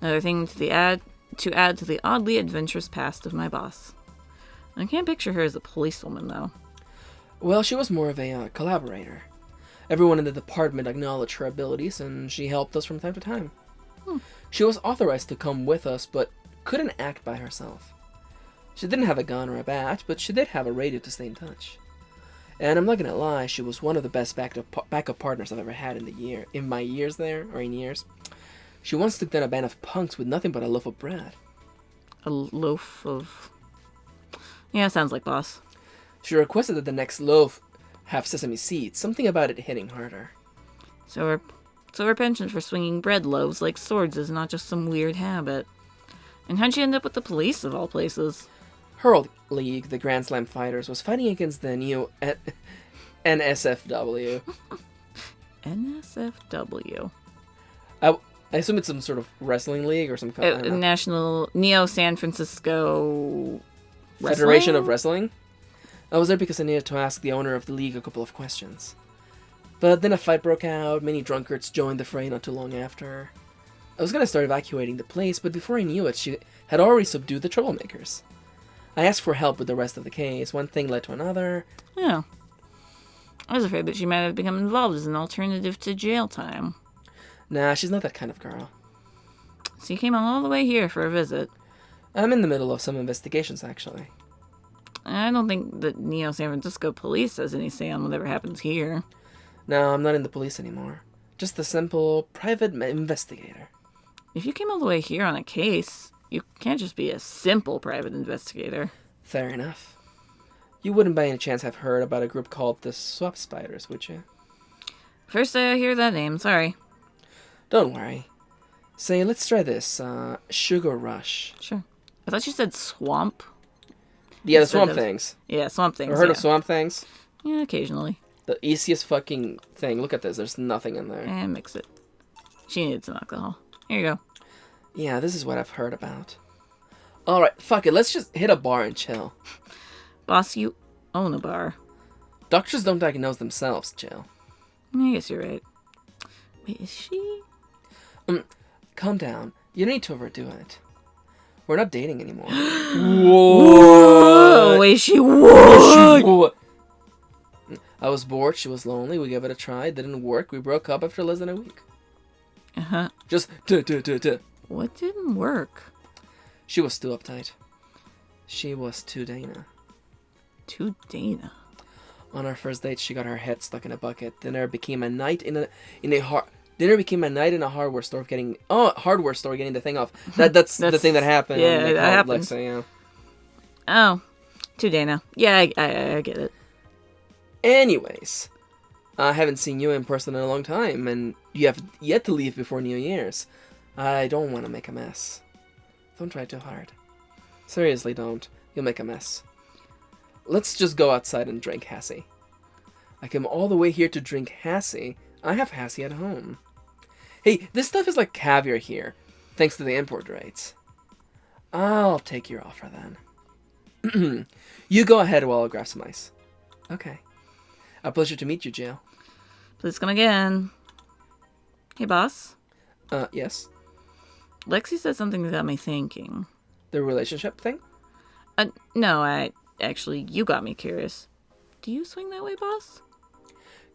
Another thing to add to the oddly adventurous past of my boss. I can't picture her as a policewoman, though. Well, she was more of a collaborator. Everyone in the department acknowledged her abilities, and she helped us from time to time. She was authorized to come with us, but couldn't act by herself. She didn't have a gun or a bat, but she did have a radio to stay in touch. And I'm not gonna lie, she was one of the best backup partners I've ever had in my years there. She once took down a band of punks with nothing but a loaf of bread. A loaf of... Yeah, sounds like boss. She requested that the next loaf have sesame seeds, something about it hitting harder. So her penchant for swinging bread loaves like swords is not just some weird habit. And how'd she end up with the police, of all places? Her old league, the Grand Slam Fighters, was fighting against the new NSFW. NSFW. I assume it's some sort of wrestling league or some kind of... National Neo San Francisco Federation of Wrestling? I was there because I needed to ask the owner of the league a couple of questions. But then a fight broke out, many drunkards joined the fray not too long after. I was gonna start evacuating the place, but before I knew it, she had already subdued the troublemakers. I asked for help with the rest of the case. One thing led to another. Yeah. I was afraid that she might have become involved as an alternative to jail time. Nah, she's not that kind of girl. So you came all the way here for a visit. I'm in the middle of some investigations, actually. I don't think that Neo San Francisco police has any say on whatever happens here. No, I'm not in the police anymore. Just a simple private investigator. If you came all the way here on a case, you can't just be a simple private investigator. Fair enough. You wouldn't by any chance have heard about a group called the Swap Spiders, would you? First I hear that name, sorry. Don't worry. Say, let's try this, Sugar Rush. Sure. I thought you said swamp. Yeah, the Instead Swamp of- Things. Yeah, swamp things. Ever heard yeah. of Swamp Things? Yeah, occasionally. The easiest fucking thing. Look at this, there's nothing in there. And mix it. She needed some alcohol. Here you go. Yeah, this is what I've heard about. Alright, fuck it, let's just hit a bar and chill. Boss, you own a bar. Doctors don't diagnose themselves, Jill. I guess you're right. Wait, is she? Calm down. You don't need to overdo it. We're not dating anymore. Oh, wait, she would! What? I was bored, she was lonely, we gave it a try, it didn't work, we broke up after less than a week. Uh-huh. Just What didn't work? She was too uptight. She was too Dana. To Dana. On our first date, she got her head stuck in a bucket. Dinner became a night in a hardware store getting the thing off. That's the thing that happened. Yeah, They that called happens. Lexa, yeah. Oh, to Dana. Yeah, I get it. Anyways, I haven't seen you in person in a long time, and you have yet to leave before New Year's. I don't want to make a mess. Don't try too hard. Seriously, don't. You'll make a mess. Let's just go outside and drink Hassie. I came all the way here to drink Hassie. I have Hassie at home. Hey, this stuff is like caviar here, thanks to the import rates. I'll take your offer then. You go ahead while I'll grab some ice. Okay. A pleasure to meet you, Jill. Please come again. Hey, boss. Yes? Lexi said something that got me thinking. The relationship thing? No, actually, you got me curious. Do you swing that way, boss?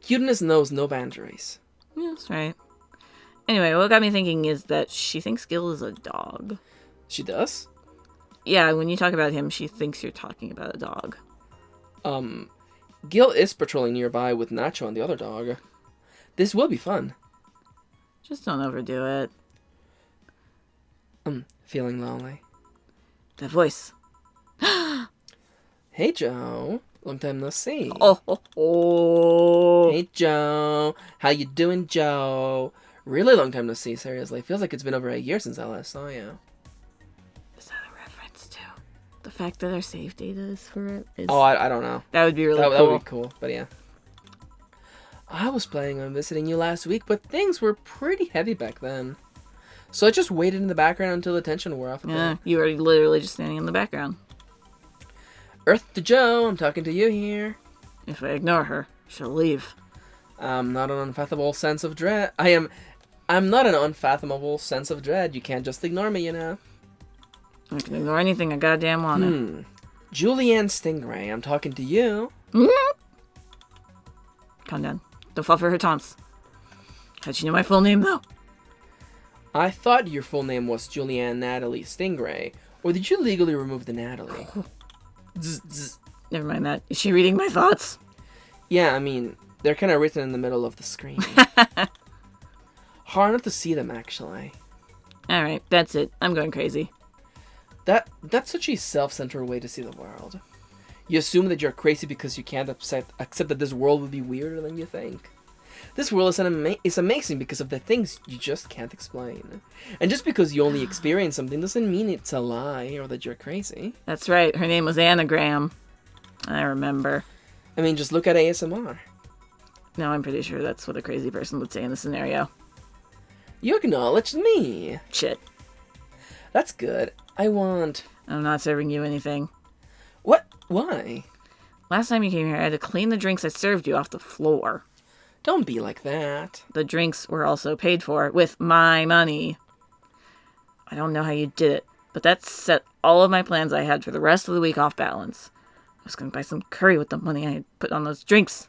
Cuteness knows no boundaries. Yeah, that's right. Anyway, what got me thinking is that she thinks Gil is a dog. She does? Yeah, when you talk about him, she thinks you're talking about a dog. Gil is patrolling nearby with Nacho and the other dog. This will be fun. Just don't overdo it. Feeling lonely. That voice. Hey, Joe. Long time no see. Oh. Hey, Joe. How you doing, Joe? Really long time no see, seriously. Feels like it's been over a year since I last saw you. Is that a reference to the fact that our save data is for it? Oh, I don't know. That would be really That cool. would be cool, but yeah. I was planning on visiting you last week, but things were pretty heavy back then. So I just waited in the background until the tension wore off a bit. Yeah, you were literally just standing in the background. Earth to Joe, I'm talking to you here. If I ignore her, she'll leave. I'm not an unfathomable sense of dread. I'm not an unfathomable sense of dread. You can't just ignore me, you know. I can ignore anything I goddamn want. Julianne Stingray, I'm talking to you. Calm down. Don't fall for her taunts. How'd she know my full name, though? I thought your full name was Julianne Natalie Stingray. Or did you legally remove the Natalie? Never mind that. Is she reading my thoughts? Yeah, I mean, they're kind of written in the middle of the screen. Hard not to see them, actually. Alright, that's it. I'm going crazy. That's such a self-centered way to see the world. You assume that you're crazy because you can't accept that this world would be weirder than you think. This world is amazing because of the things you just can't explain. And just because you only experience something doesn't mean it's a lie or that you're crazy. That's right. Her name was Anagram. I remember. I mean, just look at ASMR. No, I'm pretty sure that's what a crazy person would say in this scenario. You acknowledged me. Shit. That's good. I'm not serving you anything. What? Why? Last time you came here, I had to clean the drinks I served you off the floor. Don't be like that. The drinks were also paid for with my money. I don't know how you did it, but that set all of my plans I had for the rest of the week off balance. I was going to buy some curry with the money I had put on those drinks.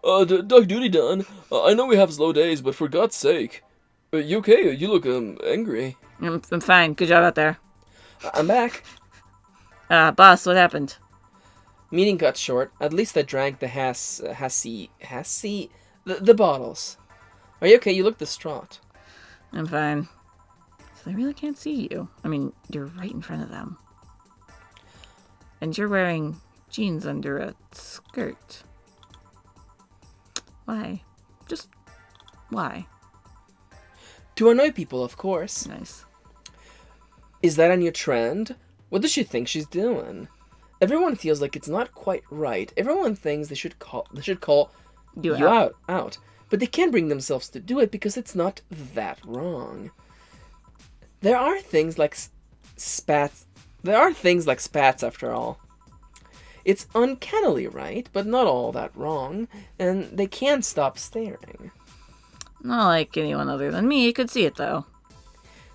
Doug Duty done. I know we have slow days, but for God's sake. You okay? You look, angry. I'm fine. Good job out there. I'm back. Boss, what happened? Meeting got short. At least I drank the the bottles. Are you okay? You look distraught. I'm fine. So they really can't see you. I mean, you're right in front of them. And you're wearing jeans under a skirt. Why? Just why? To annoy people, of course. Nice. Is that a new trend? What does she think she's doing? Everyone feels like it's not quite right. Everyone thinks they should call you out. But they can't bring themselves to do it because it's not that wrong. There are things like spats. There are things like spats after all. It's uncannily right, but not all that wrong, and they can't stop staring. Not like anyone other than me could see it, though.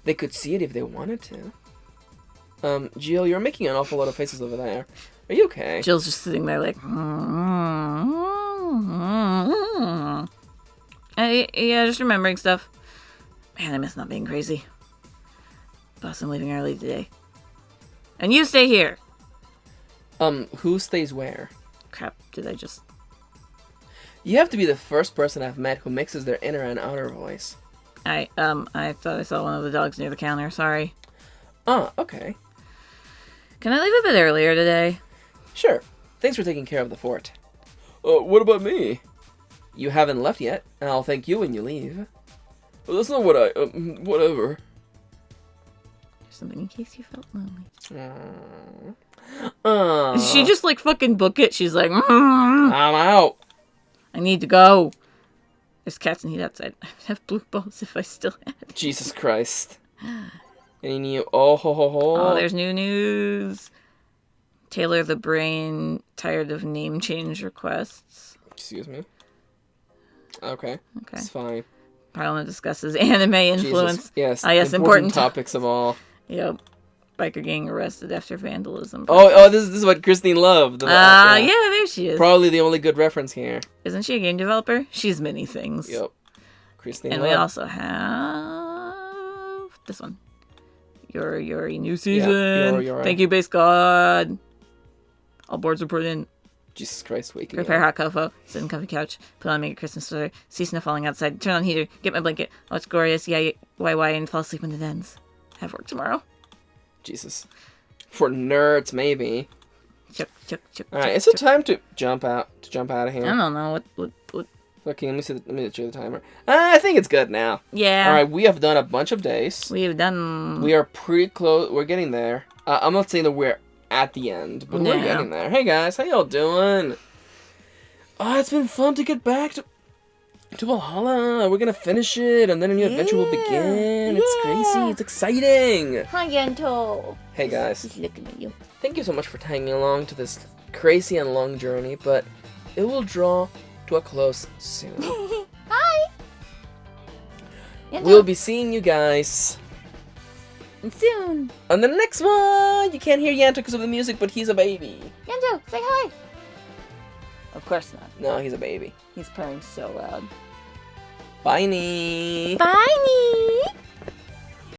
They could see it if they wanted to. Jill, you're making an awful lot of faces over there. Are you okay? Jill's just sitting there like... yeah, just remembering stuff. Man, I miss not being crazy. Boss, I'm leaving early today. And you stay here! Who stays where? Crap, did I just... You have to be the first person I've met who mixes their inner and outer voice. I thought I saw one of the dogs near the counter, sorry. Ah, okay. Can I leave a bit earlier today? Sure. Thanks for taking care of the fort. What about me? You haven't left yet, and I'll thank you when you leave. Well, that's not what I, whatever. Something in case you felt lonely. Aww. She just like fucking book it. She's like, I'm out. I need to go. There's cats in heat outside. I would have blue balls if I still had it. Jesus Christ. Any new... Oh, ho, ho, ho. Oh, there's new news. Taylor the Brain tired of name change requests. Excuse me. Okay. Okay. It's fine. Parliament discusses anime influence. Jesus. Yes. Yes, important topics of all. Yep. Biker gang arrested after vandalism. Oh, this is what Christine loved. Yeah, there she is. Probably the only good reference here. Isn't she a game developer? She's many things. Yep. Christine And Love. we also have this one. Yuri new season. Yeah, Yuri. Thank you, base god. All boards were put in. Jesus Christ, waking Prepare up. hot cocoa. Sit on comfy couch. Put on make a Christmas sweater. See snow falling outside. Turn on heater. Get my blanket. Watch glorious YY and fall asleep when it ends. Have work tomorrow. Jesus. For nerds, maybe. Chuck. Alright, is it time to jump out of here? I don't know what. Okay, let me check the timer. I think it's good now. Yeah. Alright, we have done a bunch of days. We've done. We are pretty close. We're getting there. I'm not saying that we're at the end, but we're Yeah. getting there. Hey guys, how y'all doing? Oh, it's been fun to get back to Valhalla. We're gonna finish it, and then a new adventure will begin. It's crazy. It's exciting. Hi, Yento. Hey guys, He's looking at you. thank you so much for tagging me along to this crazy and long journey, but it will draw to a close soon. Hi. Yento. We'll be seeing you guys soon. on the next one. You can't hear Yanto because of the music, but he's a baby. Yento, say hi. Of course not. No, he's a baby. He's purring so loud. Bye, Nee. Bye, Nee.